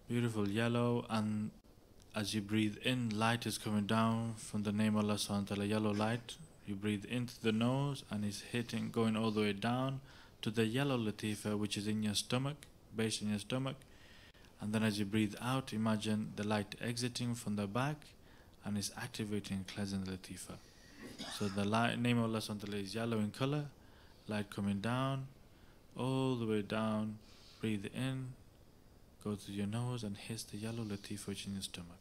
beautiful yellow, and as you breathe in, light is coming down from the name of Allah subhanahu wa ta'ala, yellow light. You breathe into the nose and it's going all the way down to the yellow latifa, which is in your stomach, base in your stomach. And then as you breathe out, imagine the light exiting from the back and it's activating and cleansing the latifa. So the name of Allah subhanahu wa ta'ala is yellow in color, light coming down, all the way down, breathe in, go to your nose and hits the yellow latifa which is in your stomach.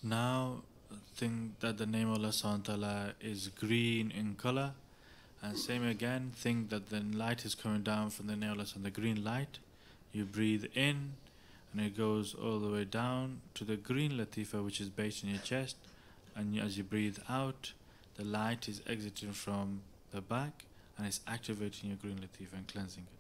Now think that the name of Allah subhanahu wa ta'ala is green in color, and same again, think that the light is coming down from the name of Allah subhanahu wa ta'ala, the green light. You breathe in and it goes all the way down to the green latifa which is based in your chest, and as you breathe out, the light is exiting from the back and it's activating your green latifa and cleansing it.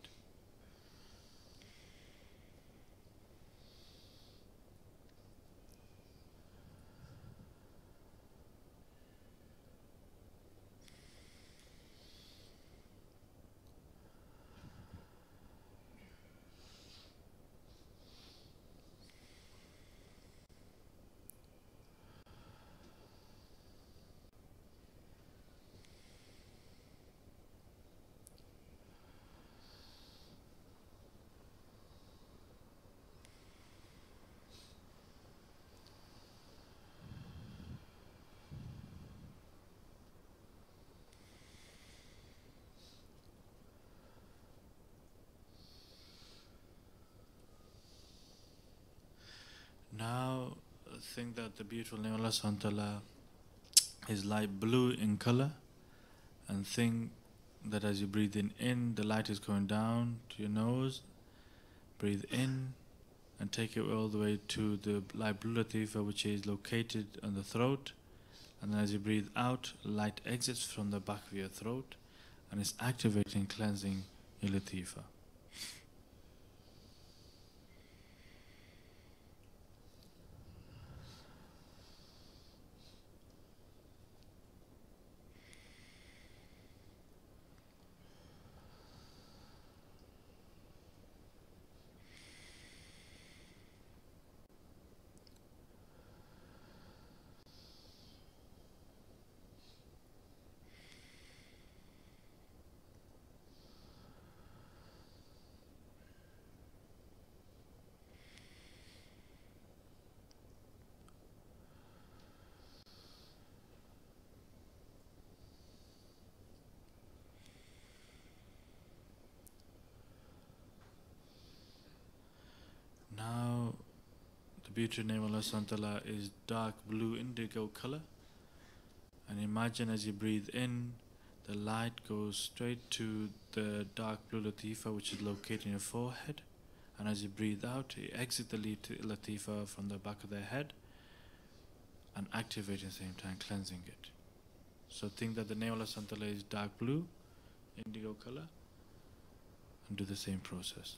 Now think that the beautiful name of Allah subhanahu wa ta'ala is light blue in color, and think that as you breathe in, the light is going down to your nose. Breathe in and take it all the way to the light blue latifa which is located on the throat, and then as you breathe out, light exits from the back of your throat and is activating, cleansing your latifa. beauty name of Allah subhanahu wa ta'ala is dark blue indigo color. And imagine as you breathe in, the light goes straight to the dark blue latifa which is located in your forehead. And as you breathe out, you exit the latifa from the back of the head and activate at the same time, cleansing it. So think that the name of Allah subhanahu wa ta'ala is dark blue, indigo color, and do the same process.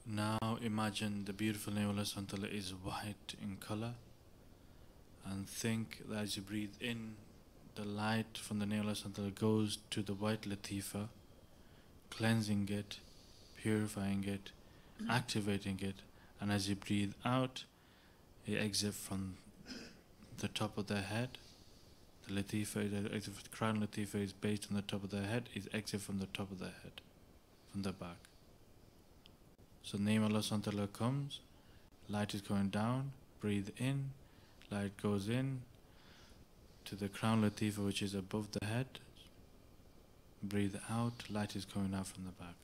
Now imagine the beautiful name of Allah subhanahu wa ta'ala is white in color, and think that as you breathe in, the light from the name of Allah subhanahu wa ta'ala goes to the white latifa, cleansing it, purifying it, activating it, and as you breathe out, it exits from the top of the head. The latifa, the crown latifa is based on the top of the head, it exits from the top of the head, from the back. So name of Allah subhanahu wa ta'ala comes, light is going down, breathe in, light goes in to the crown latifa which is above the head, breathe out, light is coming out from the back.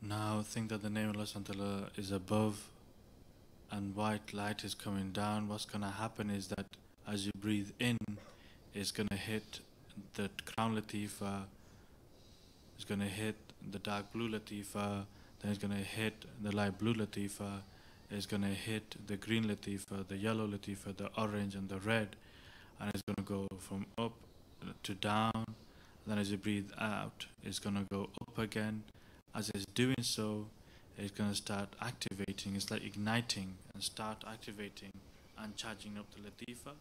Now think that the name of Allah subhanahu wa ta'ala is above and white light is coming down. What's going to happen is that as you breathe in, it's going to hit the crown latifa, it's going to hit the dark blue latifa, then it's going to hit the light blue latifa, it's going to hit the green latifa, the yellow latifa, the orange and the red, and it's going to go from up to down. Then as you breathe out, it's going to go up again. As it's doing so, it's going to start activating, it's like igniting and start activating and charging up the latifa.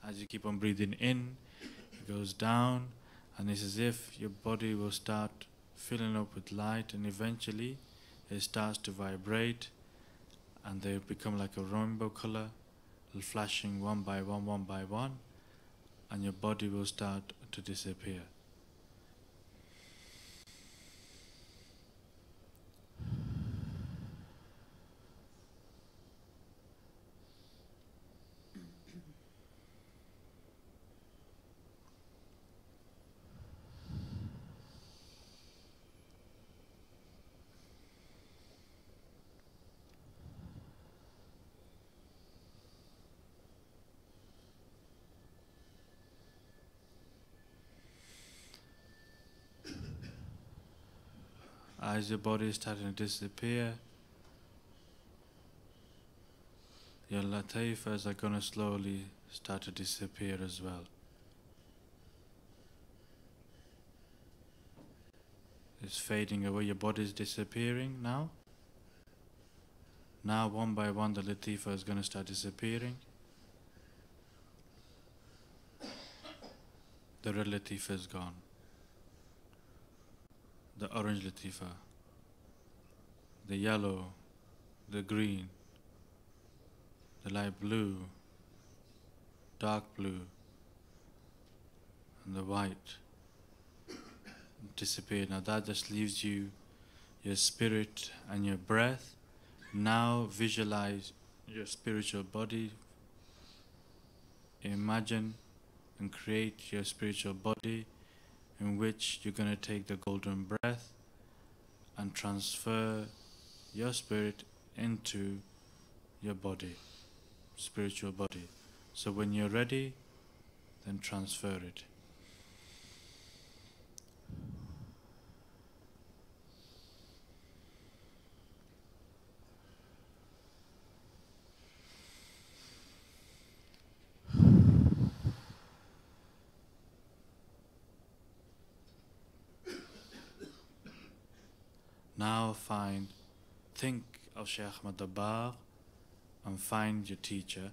As you keep on breathing in, it goes down, and it's as if your body will start filling up with light, and eventually it starts to vibrate and they become like a rainbow color, flashing one by one, and your body will start to disappear. As your body is starting to disappear, your latifas are going to slowly start to disappear as well. It's fading away, your body is disappearing now. Now one by one the latifa is going to start disappearing. The red latifa is gone. The orange latifa, the yellow, the green, the light blue, dark blue, and the white disappear. Now that just leaves you, your spirit and your breath. Now visualize your spiritual body. Imagine and create your spiritual body in which you're going to take the golden breath and transfer your spirit into your body, spiritual body. So when you're ready, then transfer it. Now think of Shaykh Murakabah and find your teacher.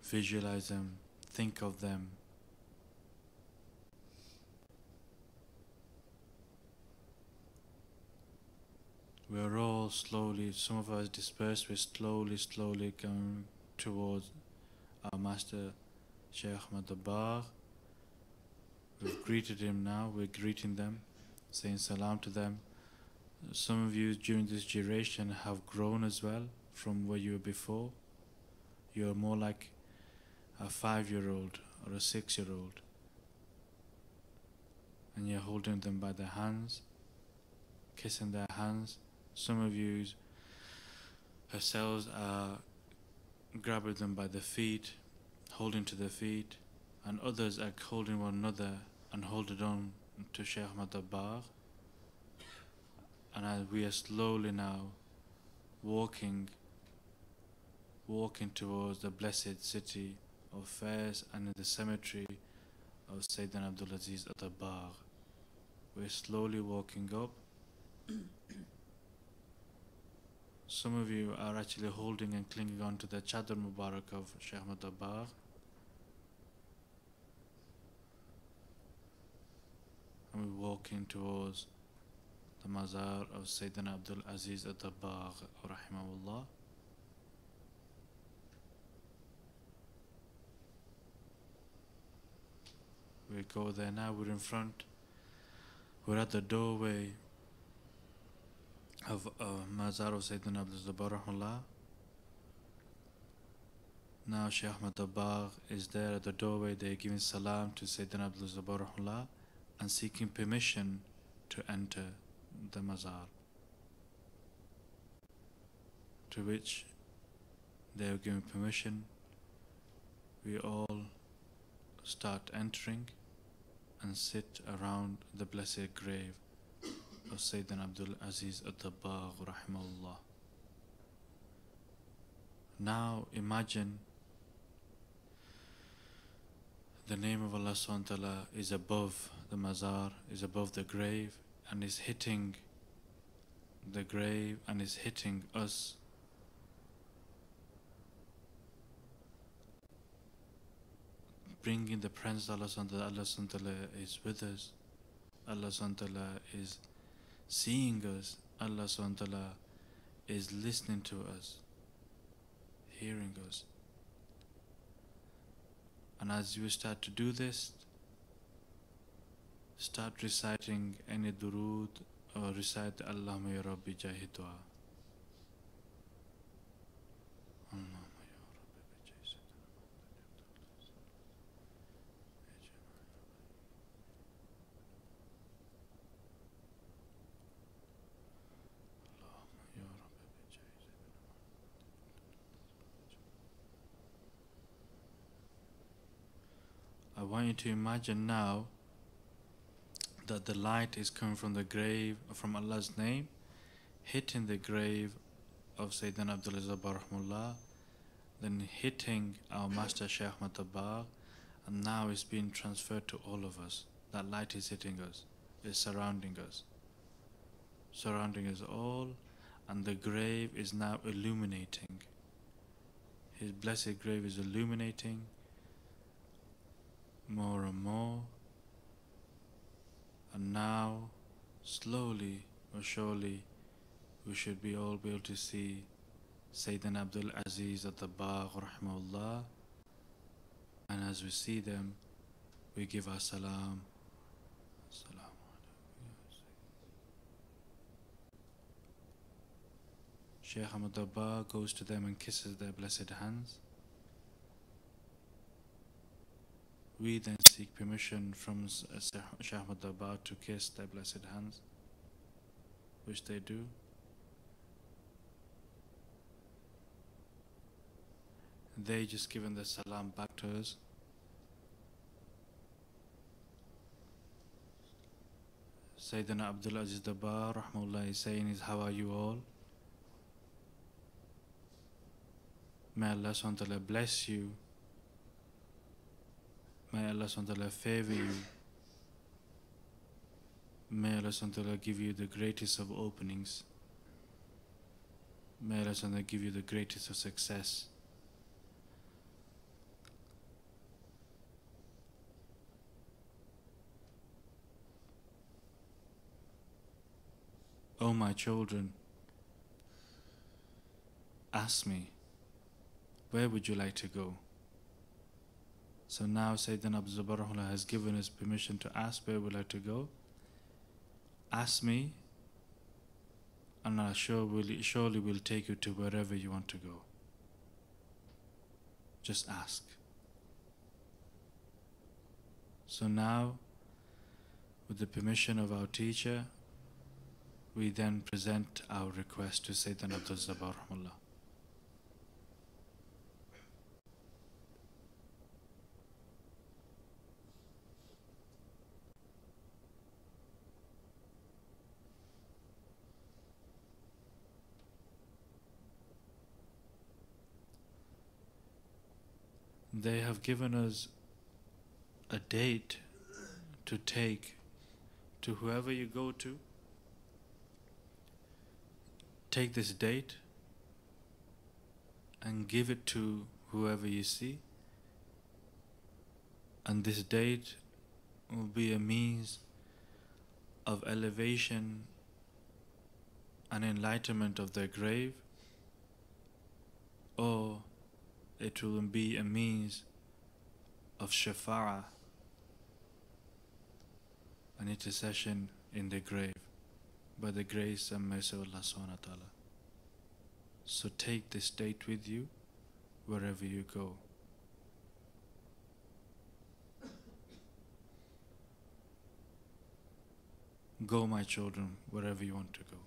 Visualize them, think of them. We're all slowly, some of us dispersed, we're slowly going towards our master Shaykh Murakabah. We've greeted him now, we're greeting them, saying salam to them. Some of you during this duration have grown as well from where you were before. You're more like a 5-year-old or a 6-year-old. And you're holding them by their hands, kissing their hands. Some of you yourselves are grabbing them by the feet, holding to their feet, and others are holding one another and holding on to Shaykh Murakabah. And as we are slowly now walking towards the blessed city of Fez and in the cemetery of Sayyidina Abdul Aziz At-Tabagh. We're slowly walking up. Some of you are actually holding and clinging on to the Chadar Mubarak of Shaykh Murakabah. And we're walking towards the Mazar of Sayyidina Abdul Aziz At-Tabagh rahimahullah. We go there now, we're in front. We're at the doorway of Mazar of Sayyidina Abdul rahimahullah. Now Shaykh Murakabah is there at the doorway. They're giving salam to Sayyidina Abdul rahimahullah and seeking permission to enter the Mazar. To which they are given permission. We all start entering and sit around the blessed grave of Sayyidina Abdul Aziz At-Tabagh rahimahullah. Now imagine the name of Allah subhanahu wa ta'ala is above the Mazar, is above the grave, and is hitting the grave and is hitting us. Bringing the presence of Allah subhanahu wa ta'ala. Allah subhanahu wa ta'ala is with us. Allah subhanahu wa ta'ala is seeing us. Allah subhanahu wa ta'ala is listening to us, hearing us. And as you start to do this, start reciting any durood or recite Allahumma ya Rabbi jahi dua. I want you to imagine now that the light is coming from the grave, from Allah's name, hitting the grave of Sayyidina Abdul Aziz rahimahullah, then hitting our Master Shaykh Murakabah, and now it's being transferred to all of us. That light is hitting us, is surrounding us all, and the grave is now illuminating. His blessed grave is illuminating more and more, and now slowly or surely we should be all able to see Sayyidina Abdul Aziz at-Tabbagh rahimahullah, and as we see them we give our salam. Shaykh Ahmad Tabbagh goes to them and kisses their blessed hands. We then seek permission from Shaykh Ahmad Tabbagh to kiss their blessed hands, which they do. They just given the salam back to us. Sayyidina Abdul Aziz Tabbagh rahmahullah is saying is, how are you all? May Allah subhanahu wa ta'ala bless you. May Allah subhanahu wa ta'ala favor you. May Allah subhanahu wa ta'ala give you the greatest of openings. May Allah subhanahu wa ta'ala give you the greatest of success. O my children, ask me, where would you like to go? So now Sayyidina Abdul Jabbar has given us permission to ask where we would like to go. Ask me, and I surely will take you to wherever you want to go. Just ask. So now, with the permission of our teacher, we then present our request to Sayyidina Abdul Jabbar rahimahullah. They have given us a date to take to whoever you go to. Take this date and give it to whoever you see, and this date will be a means of elevation and enlightenment of their grave, or it will be a means of shafa'ah, an intercession in the grave by the grace and mercy of Allah subhanahu wa ta'ala. So take this date with you wherever you go. Go, my children, wherever you want to go.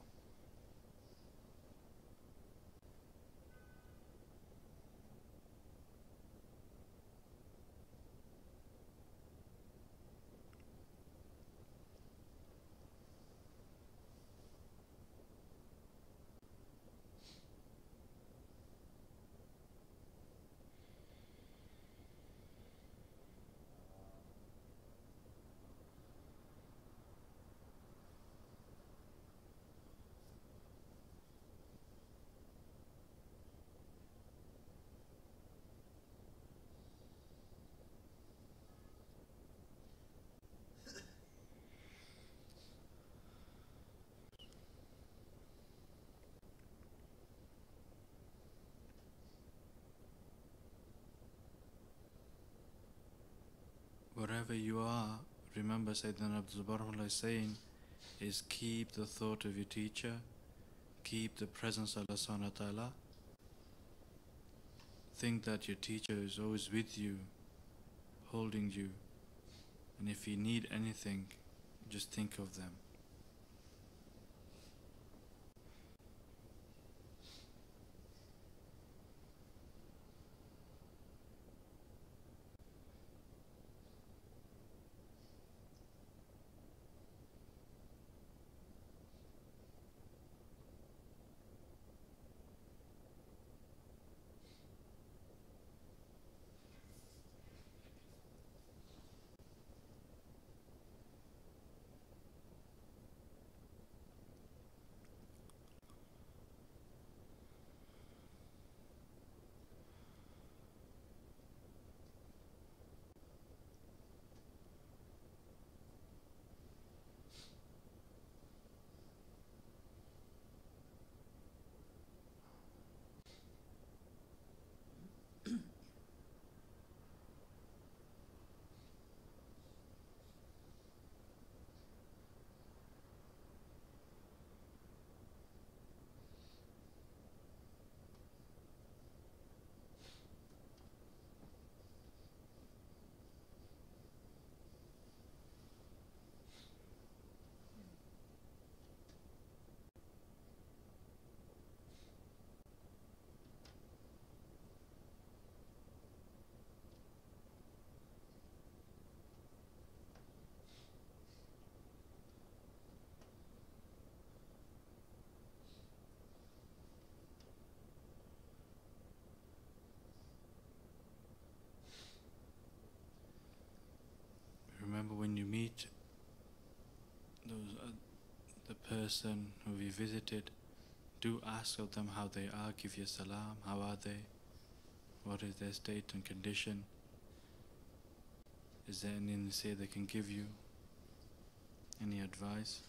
Wherever you are, remember Sayyidina Abdul Jabbar is saying is keep the thought of your teacher, keep the presence of Allah subhanahu wa ta'ala. Think that your teacher is always with you, holding you, and if you need anything, just think of them. person who we visited, do ask of them how they are, give your salam, how are they, what is their state and condition, is there any nasihat they can give you, any advice.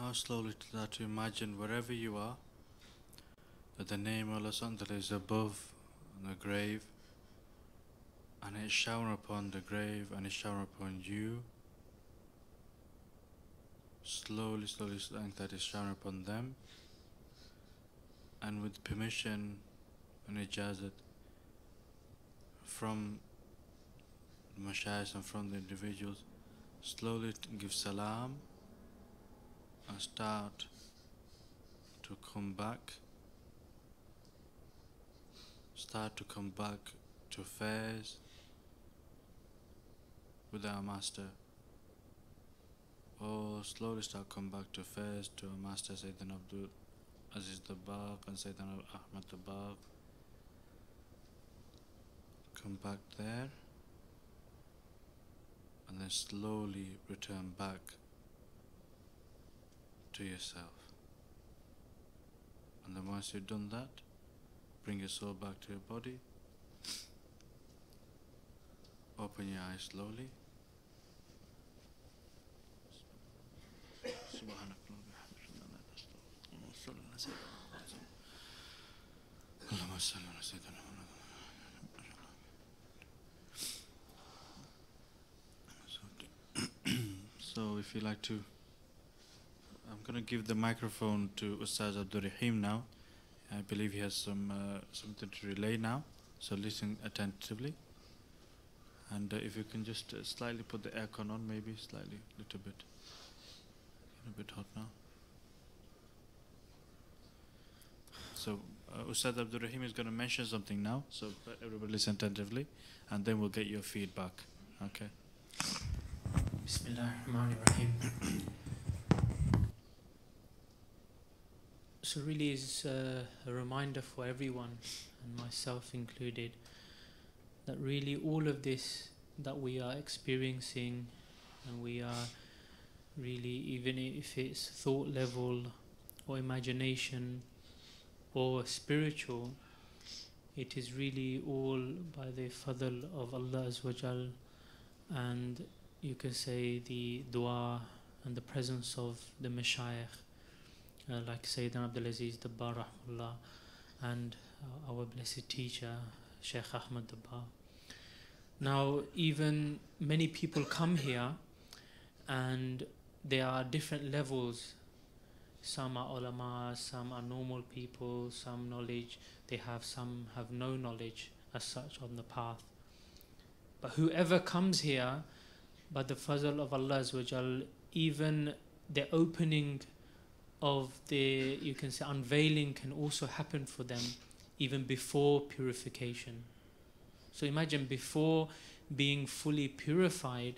Now slowly start to imagine wherever you are, that the name of Allah Subhanahu wa Ta'ala is above the grave, and it's showered upon the grave and it's showered upon you. Slowly, slowly, like that is showered upon them, and with permission and ijazat from the mashayikh and from the individuals, slowly give salam and start to come back. Start to come back to affairs with our master. Or slowly start come back to affairs to our master Sayyidina Abdul Aziz Dabbagh and Sayyidina Ahmad Dabbagh. Come back there and then slowly return back to yourself. And then once you've done that, bring your soul back to your body. Open your eyes slowly. So if you like to, I'm going to give the microphone to Ustaz Abdul Rahim now. I believe he has something to relay now, so listen attentively. And if you can just slightly put the aircon on, maybe slightly, little bit. A bit hot now. So Ustad Abdul Rahim is going to mention something now, so everybody listen attentively, and then we'll get your feedback. Okay. Bismillahirrahmanirrahim. So really it's a reminder for everyone, and myself included, that really all of this that we are experiencing, and we are really, even if it's thought level or imagination or spiritual, it is really all by the fadl of Allah Azza wa Jal, and you can say the dua and the presence of the mashayikh like Sayyidina Abdul Aziz Dabbar Rahmullah, and our blessed teacher Sheikh Ahmad Dabbar. Now, even many people come here and there are different levels. Some are ulama, some are normal people, some knowledge they have, some have no knowledge as such on the path. But whoever comes here, by the fazl of Allah Azza wa Jal, even the opening of the, you can say, unveiling can also happen for them even before purification. So imagine, before being fully purified,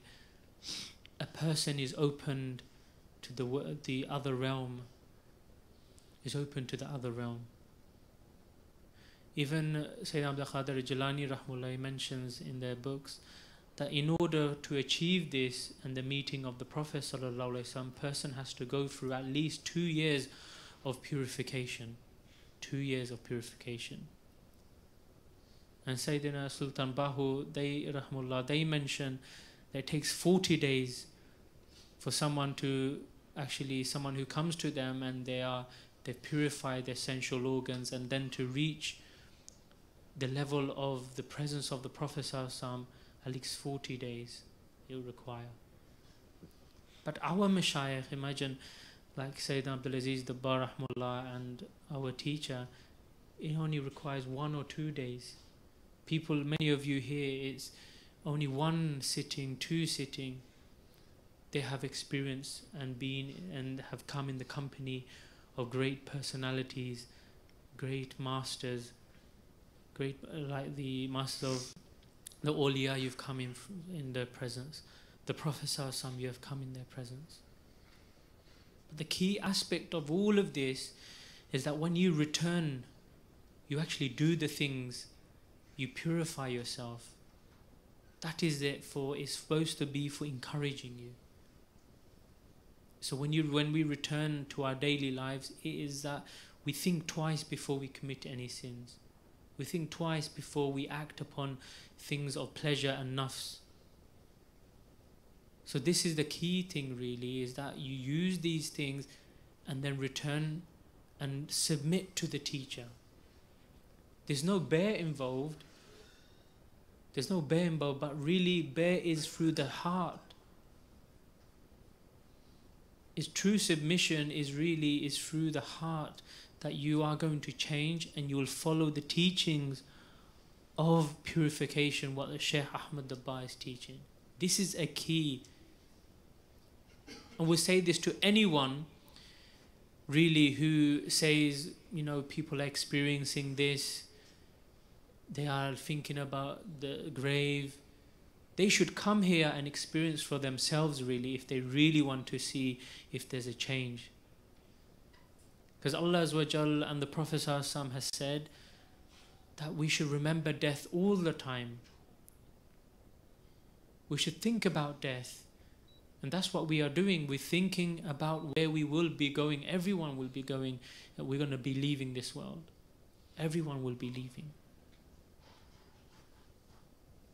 a person is opened to the other realm, is open to the other realm. Even Sayyidina Abdul Qadir Jilani Rahmullah mentions in their books that in order to achieve this and the meeting of the Prophet Sallallahu Alaihi Wasallam, person has to go through at least 2 years of purification. 2 years of purification. And Sayyidina Sultan Bahu, Rahmullah, they mention that it takes 40 days for someone to actually, someone who comes to them and they've purified their sensual organs, and then to reach the level of the presence of the Prophet Sallallahu Alaihi Wasallam, at least 40 days it will require. But our mashayikh, imagine, like Sayyidina Abdul Aziz Dabbar Rahmullah and our teacher, it only requires 1 or 2 days. People, many of you here, it's only 1 sitting, 2 sitting. They have experienced and been and have come in the company of great personalities, great masters, great, like the master of the awliya, you've come in their presence. The Prophet Sallallahu Alaihi Wasallam, you have come in their presence. But the key aspect of all of this is that when you return, you actually do the things, you purify yourself. That is it for, it's supposed to be for encouraging you. So when we return to our daily lives, it is that we think twice before we commit any sins. We think twice before we act upon things of pleasure and nafs. So this is the key thing really, is that you use these things and then return and submit to the teacher. There's no bear involved. There's no bear involved, but really bear is through the heart. Is true submission is through the heart, that you are going to change and you will follow the teachings of purification, what the Shaykh Ahmad Dabbar is teaching. This is a key. And we'll say this to anyone really who says, you know, people are experiencing this, they are thinking about the grave. They should come here and experience for themselves really, if they really want to see if there's a change. Because Allah Azza wa Jal and the Prophet Sallallahu Alaihi Wasallam has said that we should remember death all the time. We should think about death. And that's what we are doing. We're thinking about where we will be going. Everyone will be going. We're going to be leaving this world. Everyone will be leaving.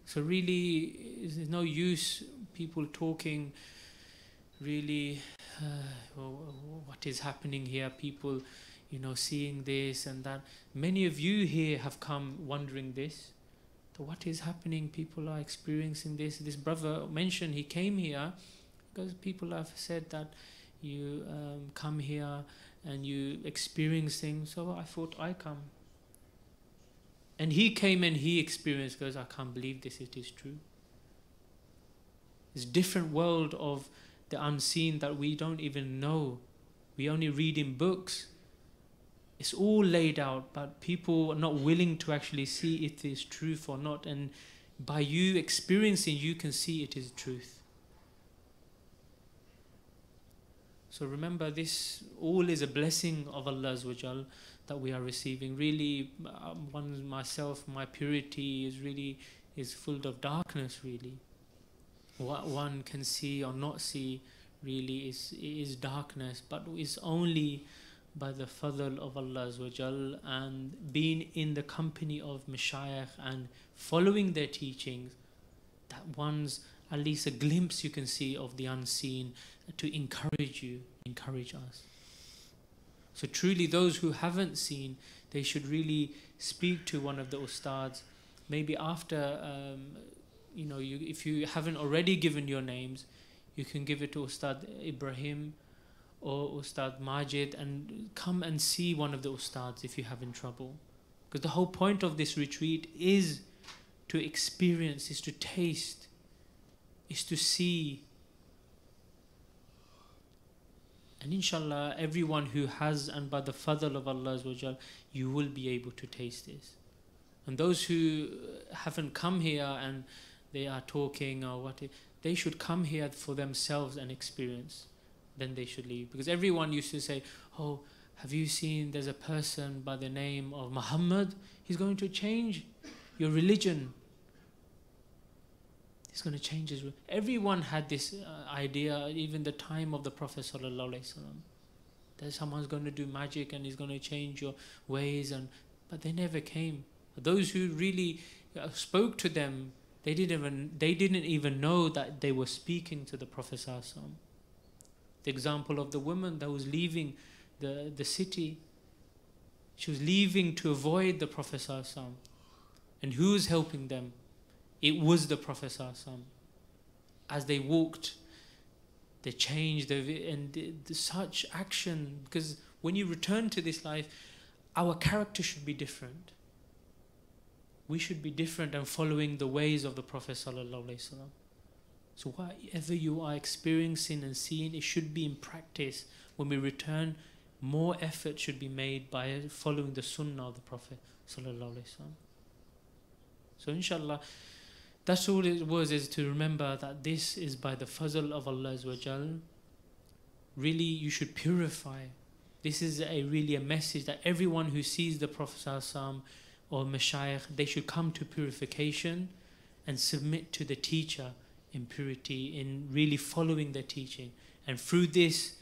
So really, there's no use people talking really what is happening here, people, you know, seeing this and that. Many of you here have come wondering this. So what is happening? People are experiencing this. This brother mentioned he came here because people have said that you come here and you experience things. So I thought I come. And he came and he experienced, because I can't believe this, it is true. It's a different world of the unseen that we don't even know. We only read in books. It's all laid out, but people are not willing to actually see if it is truth or not. And by you experiencing, you can see it is truth. So remember, this all is a blessing of Allah Azza wa Jal that we are receiving. Really, myself, my purity is full of darkness really. What one can see or not see really is darkness, but it's only by the fadl of Allah Azza wa Jal and being in the company of mashayikh and following their teachings, that one's at least a glimpse you can see of the unseen to encourage you, encourage us. So truly those who haven't seen, they should really speak to one of the ustads. Maybe after, if you haven't already given your names, you can give it to Ustad Ibrahim or Ustad Majid and come and see one of the ustads if you're having trouble. Because the whole point of this retreat is to experience, is to taste, is to see. And inshallah, everyone who has, and by the fadl of Allah Azza wa Jal, you will be able to taste this. And those who haven't come here and they are talking or what, they should come here for themselves and experience. Then they should leave. Because everyone used to say, oh, have you seen there's a person by the name of Muhammad? He's going to change your religion. He's going to change his religion. Everyone had this idea, even the time of the Prophet Sallallahu Alaihi Wasallam, that someone's going to do magic and he's going to change your ways. But they never came. Those who really spoke to them, they didn't even know that they were speaking to the Prophet Sallallahu Alaihi Wasallam. The example of the woman that was leaving the city. She was leaving to avoid the Prophet Sallallahu Alaihi Wasallam. And who was helping them? It was the Prophet Sallallahu Alaihi Wasallam. As they walked, they changed, such action. Because when you return to this life, our character should be different. We should be different and following the ways of the Prophet Sallallahu Alaihi Wasallam. So whatever you are experiencing and seeing, it should be in practice. When we return, more effort should be made by following the sunnah of the Prophet Sallallahu Alaihi Wasallam. So inshallah, that's all it was, is to remember that this is by the fazl of Allah Azza wa Jal. Really, you should purify. This is really a message that everyone who sees the Prophet Sallallahu Alaihi Wasallam or Mashayikh, they should come to purification and submit to the teacher in purity, in really following their teaching. And through this,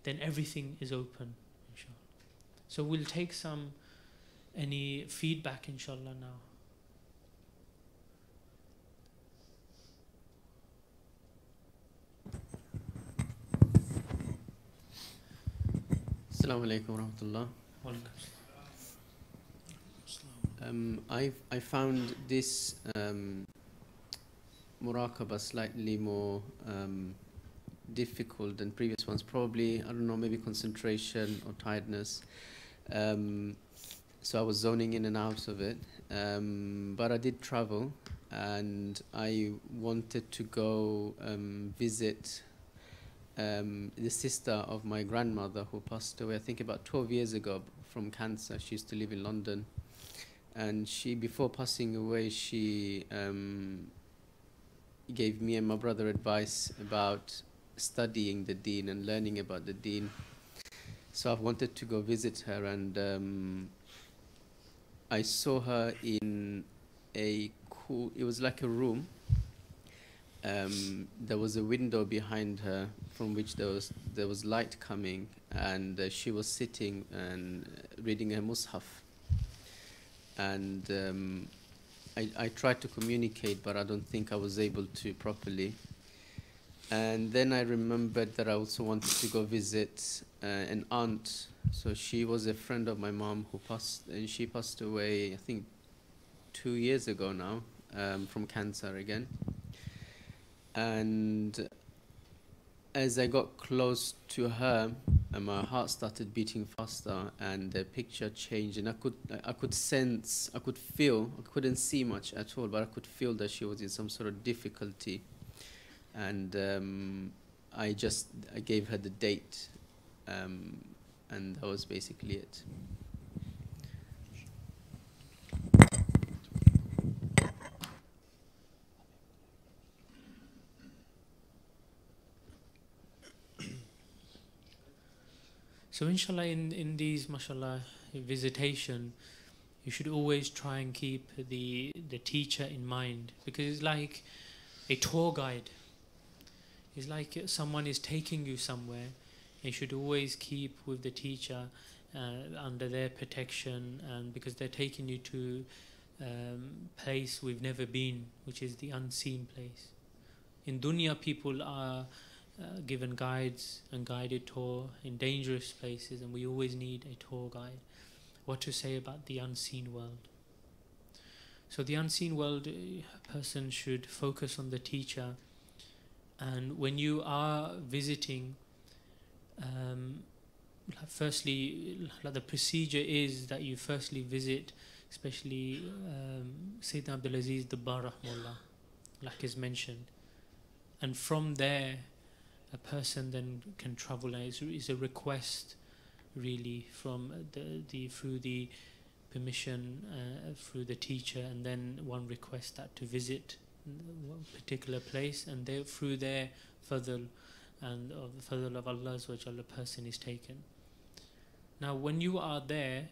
then everything is open, inshallah. So we'll take any feedback, inshallah, now. Assalamu alaikum wa rahmatullah. I found this Murakabah slightly more difficult than previous ones. Probably, I don't know, maybe concentration or tiredness. So I was zoning in and out of it. But I did travel, and I wanted to go visit the sister of my grandmother who passed away, I think about 12 years ago from cancer. She used to live in London. And she, before passing away, she gave me and my brother advice about studying the deen and learning about the deen. So I wanted to go visit her, and I saw her in it was like a room. There was a window behind her from which there was light coming, and she was sitting and reading a mushaf. And I tried to communicate, but I don't think I was able to properly. And then I remembered that I also wanted to go visit an aunt. So she was a friend of my mom and she passed away, I think 2 years ago now, from cancer again. And as I got close to her, my heart started beating faster, and the picture changed, and I could sense, I could feel, I couldn't see much at all, but I could feel that she was in some sort of difficulty. And I gave her the date, and that was basically it. So inshallah, in these, mashallah, visitation, you should always try and keep the teacher in mind, because it's like a tour guide. It's like someone is taking you somewhere. You should always keep with the teacher under their protection, and because they're taking you to place we've never been, which is the unseen place. In dunya, people are given guides and guided tour in dangerous places, and we always need a tour guide. What to say about the unseen world? So the unseen world, a person should focus on the teacher, and when you are visiting, firstly, the procedure is that you firstly visit, especially Sayyidina Abdul Aziz Dabbar Rahmullah, like is mentioned, and from there a person then can travel, and it's a request really from through the permission through the teacher, and then one requests that to visit one particular place, and through their fadl and of the fadl of Allah, which Allah person is taken. Now when you are there,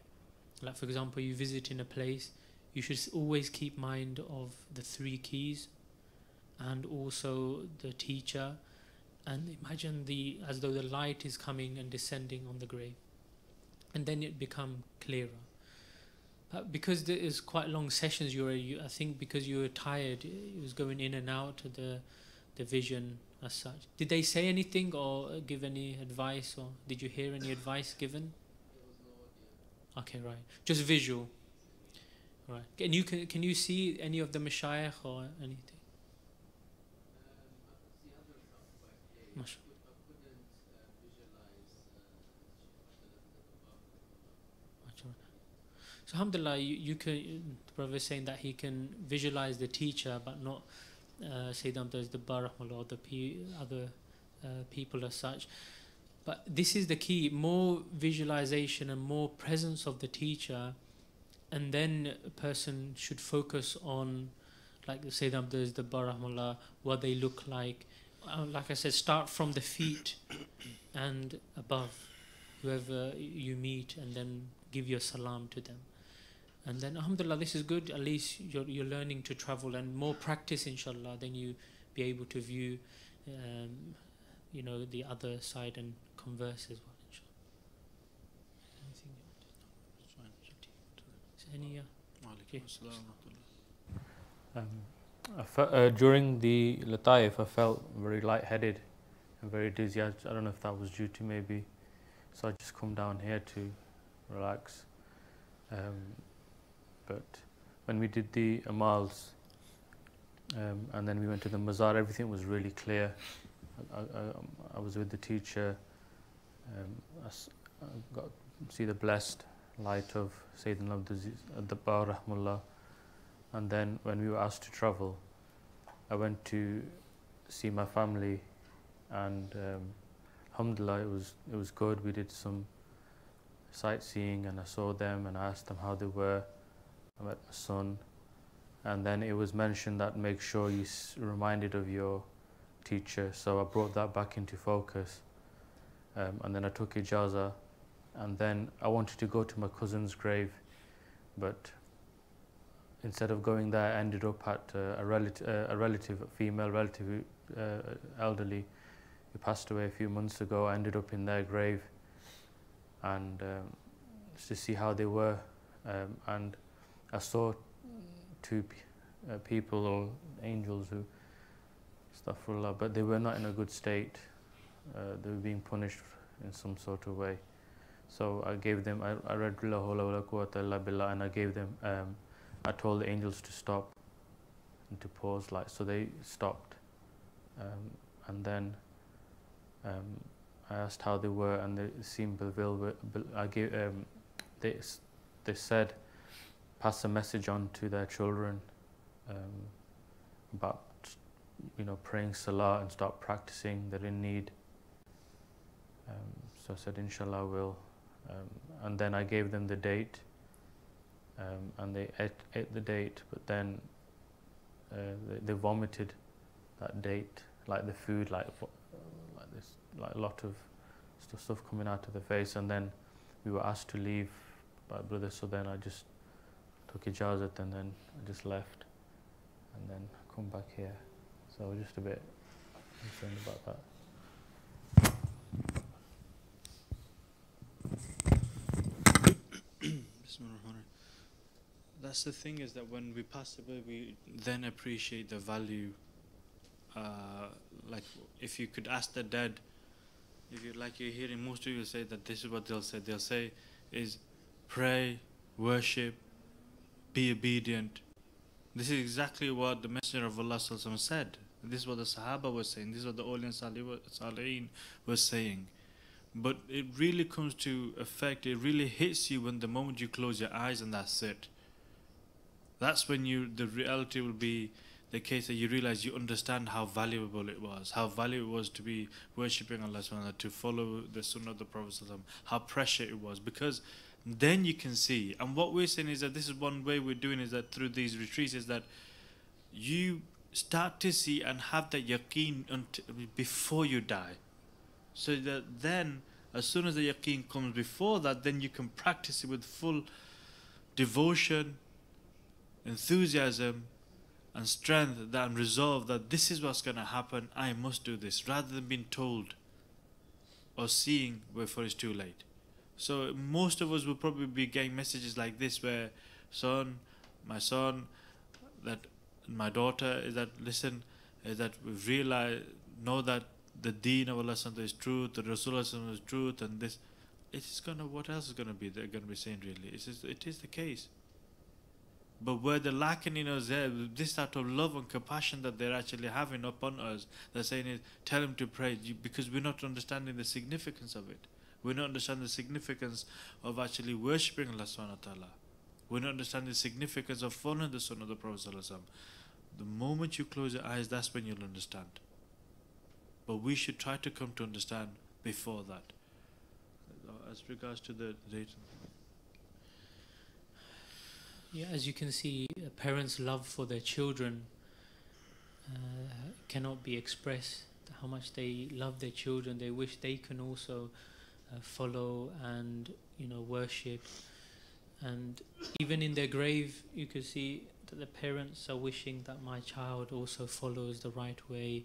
like for example you visit in a place, you should always keep mind of the 3 keys and also the teacher, and imagine as though the light is coming and descending on the grave, and then it become clearer. Because there is quite long sessions, I think because you were tired, it was going in and out of the vision as such. Did they say anything or give any advice, or did you hear any advice given? Okay, right. Just visual. Right. Can you see any of the mashayikh or anything? So alhamdulillah, you can, the Prophet is saying that he can visualize the teacher but not Sayyidina Dabbar Rahmullah or the other people as such. But this is the key, more visualization and more presence of the teacher, and then a person should focus on, like Sayyidina Dabbar Rahmullah, what they look like. Like I said, start from the feet and above, whoever you meet, and then give your salam to them. And then alhamdulillah, this is good, at least you're learning to travel, and more practice inshallah, then you be able to view the other side and converse as well inshallah. During the Lataif, I felt very lightheaded and very dizzy. I don't know if that was due to maybe, so I just come down here to relax. But when we did the Amals and then we went to the Mazar, everything was really clear. I was with the teacher. I got to see the blessed light of Sayyidina Dabbar Rahmullah. And then when we were asked to travel, I went to see my family, and alhamdulillah, it was good. We did some sightseeing, and I saw them and I asked them how they were. I met my son, and then it was mentioned that make sure you're reminded of your teacher, so I brought that back into focus, and then I took ijaza, and then I wanted to go to my cousin's grave, but instead of going there I ended up at a female relative, elderly, who passed away a few months ago. I ended up in their grave, and just to see how they were, and I saw 2 people or angels who, astaghfirullah, but they were not in a good state. They were being punished in some sort of way. So I gave them, I read La hawla wa la quwwata illa billah, and I gave them, I told the angels to stop and to pause, so they stopped. And then I asked how they were, and they seemed bewildered. I gave, they said, pass a message on to their children about praying salah and start practicing. They're in need. So I said inshallah I will, and then I gave them the date, and they ate the date, but then they vomited that date, like the food, like this, like a lot of stuff coming out of the face. And then we were asked to leave by brother, so then I just took ijazat, and then I just left, and then come back here. So we're just a bit concerned about that. That's the thing, is that when we pass away, we then appreciate the value like if you could ask the dead, if you like you're hearing most people say that this is what they'll say. They'll say is pray, worship, be obedient. This is exactly what the Messenger of Allah said. This is what the Sahaba was saying. This is what the Awliya Salihin was saying. But it really comes to effect, it really hits you when the moment you close your eyes and that's it. That's when the reality will be the case that you realize you understand how valuable it was. How valuable it was to be worshipping Allah subhanahu wa ta'ala, to follow the Sunnah of the Prophet sallallahu alaihi wasallam, how precious it was. Because then you can see, and what we're saying is that this is one way we're doing is that through these retreats is that you start to see and have that yaqeen before you die. So that then, as soon as the yaqeen comes before that, then you can practice it with full devotion, enthusiasm, and strength, and resolve that this is what's going to happen, I must do this, rather than being told or seeing before it's too late. So most of us will probably be getting messages like this where, my son, that my daughter, is that listen, is that we realize, know that the deen of Allah is truth, the Rasulullah is truth, and this, it's gonna, what else is gonna be, they're gonna be saying really, it is the case. But where the lacking in us there, this type of love and compassion that they're actually having upon us, they're saying is, tell him to pray, because we're not understanding the significance of it. We're not understanding the significance of actually worshipping Allah subhanahu wa ta'ala. We're not understanding the significance of following the Sunnah of the Prophet sallallahu alaihi wasallam. The moment you close your eyes, that's when you'll understand. But we should try to come to understand before that. As regards to the date. Yeah, as you can see, a parent's love for their children cannot be expressed. How much they love their children, they wish they can also follow and worship. And even in their grave, you can see that the parents are wishing that my child also follows the right way.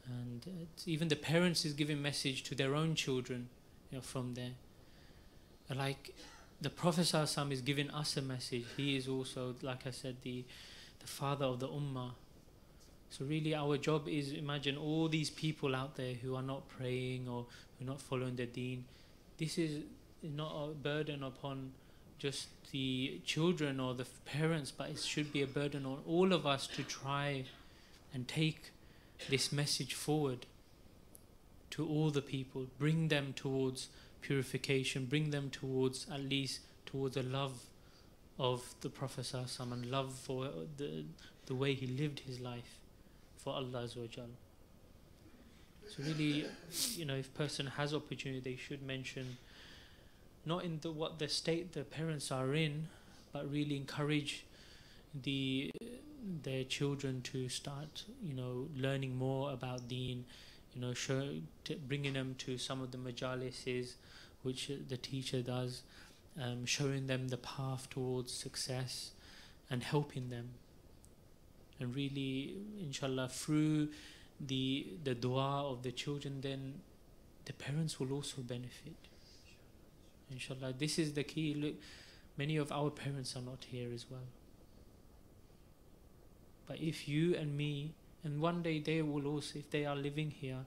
And even the parents is giving message to their own children, from there. Like the Prophet ﷺ is giving us a message. He is also, like I said, the father of the ummah. So really our job is, imagine all these people out there who are not praying or who are not following the deen. This is not a burden upon just the children or the parents, but it should be a burden on all of us to try and take this message forward to all the people, bring them towards purification, bring them towards, at least towards a love of the Prophet ﷺ and love for the way he lived his life for Allah Azza wa Jal. So really, if a person has opportunity, they should mention, not in what the state the parents are in, but really encourage their children to start, learning more about deen, bringing them to some of the majalises which the teacher does, showing them the path towards success and helping them. And really, inshallah, through the dua of the children, then the parents will also benefit. Inshallah, this is the key. Look, many of our parents are not here as well. But if you and me, and one day they will also, if they are living here,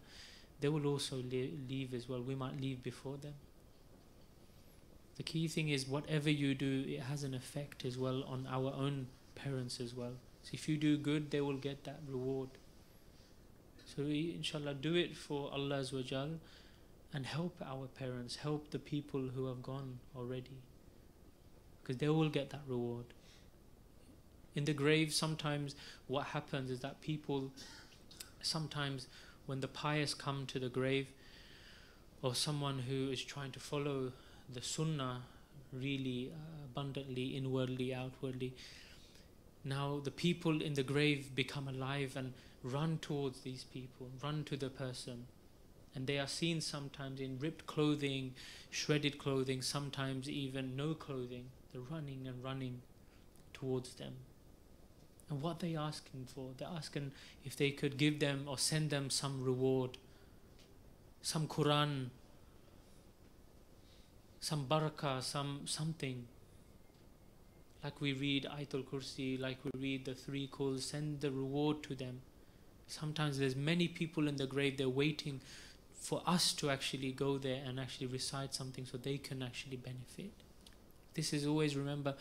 they will also leave as well. We might leave before them. The key thing is, whatever you do, it has an effect as well on our own parents as well. So if you do good, they will get that reward. So we, inshallah, do it for Allah Azza wa Jal and help our parents, help the people who have gone already, because they will get that reward. In the grave, sometimes what happens is that people, sometimes when the pious come to the grave, or someone who is trying to follow the sunnah really abundantly, inwardly, outwardly, now the people in the grave become alive and run towards these people, run to the person. And they are seen sometimes in ripped clothing, shredded clothing, sometimes even no clothing. They're running and running towards them. And what are they asking for? They're asking if they could give them or send them some reward, some Quran, some barakah, something. Like we read Ayatul Kursi, like we read the 3 calls, send the reward to them. Sometimes there's many people in the grave, they're waiting for us to actually go there and actually recite something so they can actually benefit. This is always, remember,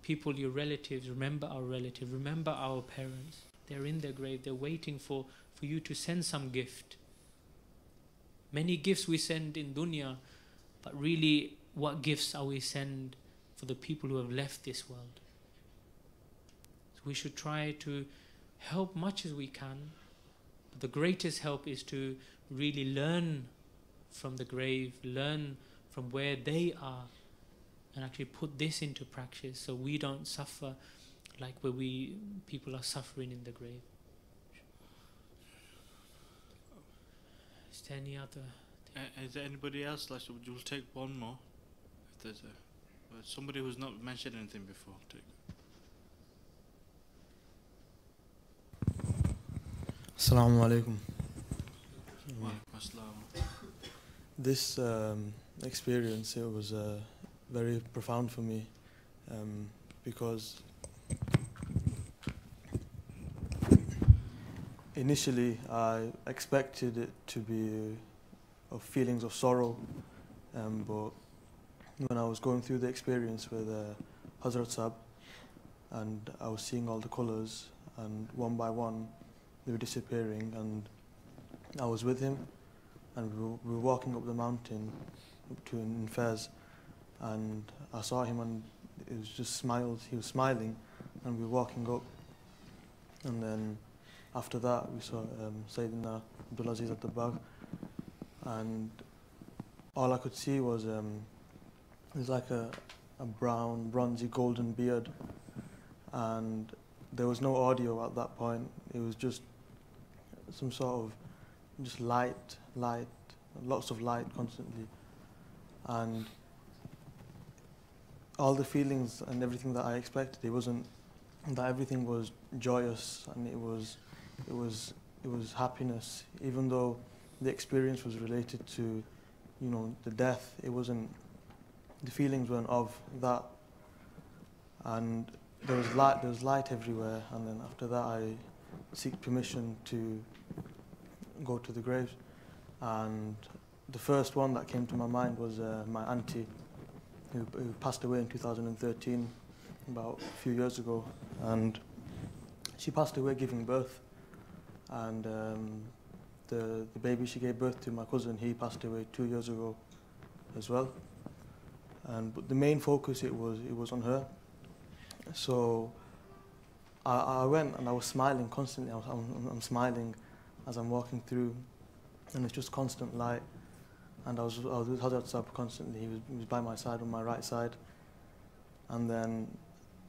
people, your relatives, remember our relatives, remember our parents. They're in their grave, they're waiting for you to send some gift. Many gifts we send in dunya, but really, what gifts are we send for the people who have left this world? So we should try to help much as we can. But the greatest help is to really learn from the grave, learn from where they are, and actually put this into practice so we don't suffer like where people are suffering in the grave. Is there any other? Is there anybody else? Like, we'll take one more. If there's somebody who's not mentioned anything before. Take. Assalamu alaikum. This experience, it was very profound for me because initially I expected it to be of feelings of sorrow, but when I was going through the experience with Hazrat Sahib and I was seeing all the colours, and one by one they were disappearing, and I was with him, and we were walking up the mountain up to in Fez, and I saw him, and it was just smiled. He was smiling, and we were walking up, and then after that we saw Sayyidina Abdul Aziz at the back, and all I could see was it was like a brown, bronzy, golden beard, and there was no audio at that point. It was just some sort of just light, lots of light constantly, and all the feelings and everything that I expected. It wasn't that everything was joyous, and it was happiness. Even though the experience was related to, the death, it wasn't. The feelings weren't of that, and there was light everywhere. And then after that, I seek permission to go to the graves, and the first one that came to my mind was my auntie, who passed away in 2013, about a few years ago, and she passed away giving birth, and the baby she gave birth to, my cousin, he passed away 2 years ago as well, but the main focus it was on her. So I went and I was smiling constantly. I'm smiling as I'm walking through, and it's just constant light. And I was with Hazrat Sahib constantly. He was by my side on my right side, and then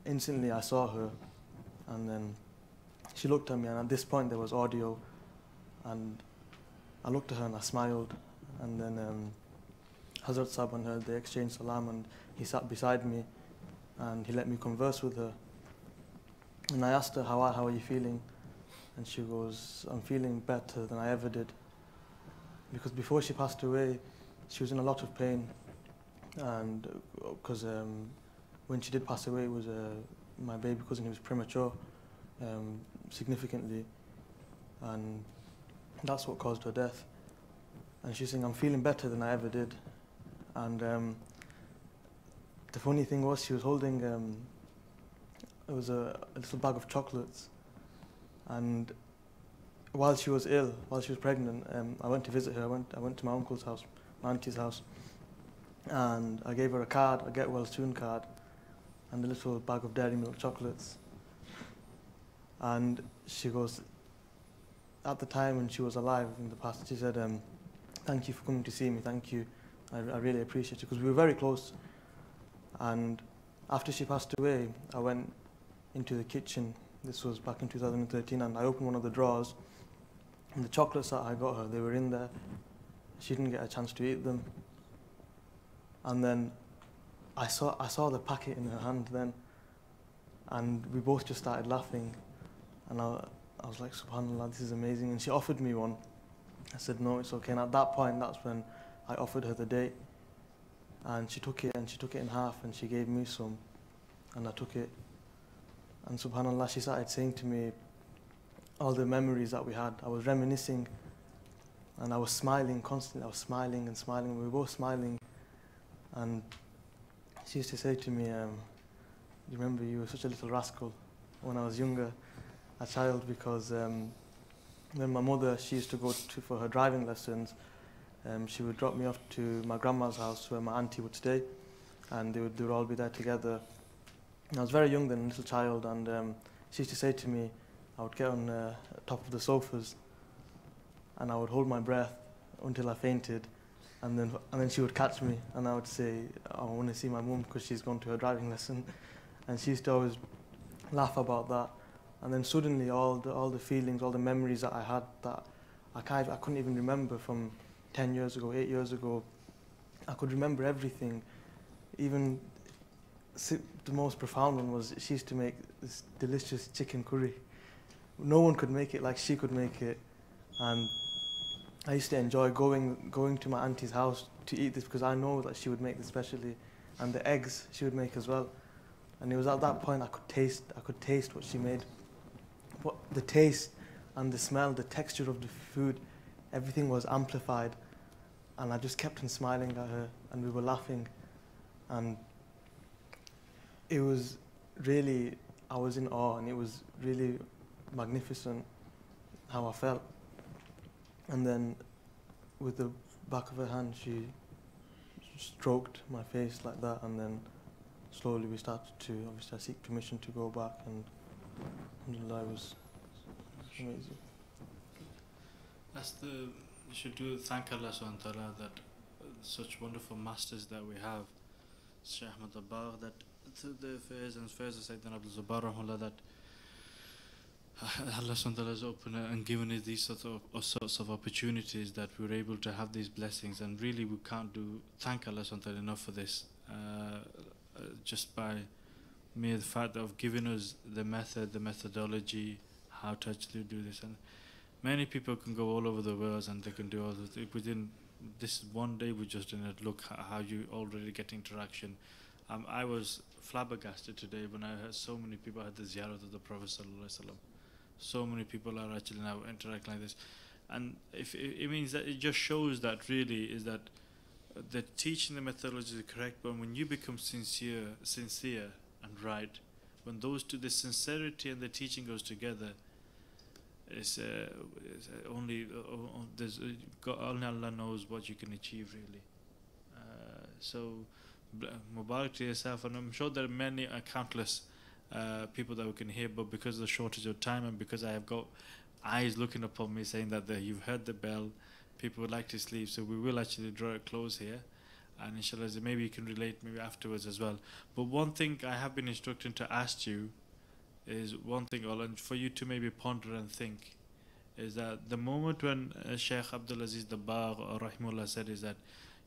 instantly I saw her, and then she looked at me, and at this point there was audio, and I looked at her and I smiled, and then Hazrat Sahib and her, they exchanged salam, and he sat beside me, and he let me converse with her. And I asked her, how are you feeling? And she goes, I'm feeling better than I ever did. Because before she passed away, she was in a lot of pain, and because when she did pass away, it was my baby cousin, he was premature, significantly, and that's what caused her death. And she's saying, I'm feeling better than I ever did. And the funny thing was, she was holding, it was a little bag of chocolates, and while she was ill, while she was pregnant, I went to visit her. I went to my uncle's house, my auntie's house, and I gave her a card, a get well soon card, and a little bag of dairy milk chocolates. And she goes, at the time when she was alive in the past, she said, thank you for coming to see me, thank you, I really appreciate it, because we were very close. And after she passed away, I went into the kitchen. This was back in 2013, and I opened one of the drawers, and the chocolates that I got her, they were in there. She didn't get a chance to eat them. And then I saw the packet in her hand then, and we both just started laughing. And I was like, subhanAllah, this is amazing. And she offered me one. I said, no, it's okay. And at that point, that's when I offered her the date. And she took it, and she took it in half, and she gave me some, and I took it. And subhanAllah, she started saying to me, all the memories that we had. I was reminiscing, and I was smiling constantly. I was smiling and smiling. We were both smiling, and she used to say to me, "You remember you were such a little rascal when I was younger, a child," because when my mother, she used to go for her driving lessons, she would drop me off to my grandma's house where my auntie would stay, and they would all be there together. I was very young then, a little child, and she used to say to me, I would get on top of the sofas and I would hold my breath until I fainted, and then she would catch me, and I would say, I want to see my mum because she's gone to her driving lesson, and she used to always laugh about that. And then suddenly all the feelings, all the memories that I had that I couldn't even remember from 10 years ago, 8 years ago, I could remember everything. Even the most profound one was she used to make this delicious chicken curry. No one could make it like she could make it, and I used to enjoy going to my auntie's house to eat this because I know that she would make this specially, and the eggs she would make as well. And it was at that point I could taste what she made. But the taste and the smell, the texture of the food, everything was amplified, and I just kept on smiling at her, and we were laughing, and it was really, I was in awe, and it was really magnificent how I felt. And then with the back of her hand, she stroked my face like that, and then slowly we started to, obviously I seek permission to go back, and alhamdulillah, it was amazing. You should do thank Allah subhanahu wa ta'ala that such wonderful masters that we have, Shaykh Ahmad Abbar, that through the affairs of Sayyidina Abdul Jabbar rahimahullah, that Allah subhanahu wa ta'ala has opened and given us these sorts of opportunities, that we're able to have these blessings, and really we can't thank Allah subhanahu wa ta'ala enough for this, just by mere fact of giving us the methodology, how to actually do this. And many people can go all over the world and they can do all this. Within this one day we just didn't look how you already get interaction. I was flabbergasted today when I heard so many people had the ziyarat of the Prophet sallallahu alaihi wasallam. So many people are actually now interacting like this, and if it means that it just shows that really is that the teaching, the methodology is correct, but when you become sincere and right, when those two, the sincerity and the teaching goes together, only Allah knows what you can achieve really. So Mubarak to yourself, and I'm sure there are many countless people that we can hear, but because of the shortage of time and because I have got eyes looking upon me saying that you've heard the bell, people would like to sleep, so we will actually draw it close here, and inshallah maybe you can relate maybe afterwards as well. But one thing I have been instructed to ask you is one thing, and for you to maybe ponder and think, is that the moment when Shaykh Abdul Aziz Dabbar rahimahullah said is that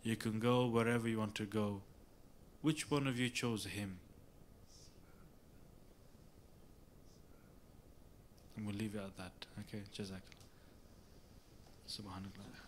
you can go wherever you want to go, which one of you chose him? And we'll leave it at that. Okay, Jazakallah. Subhanallah.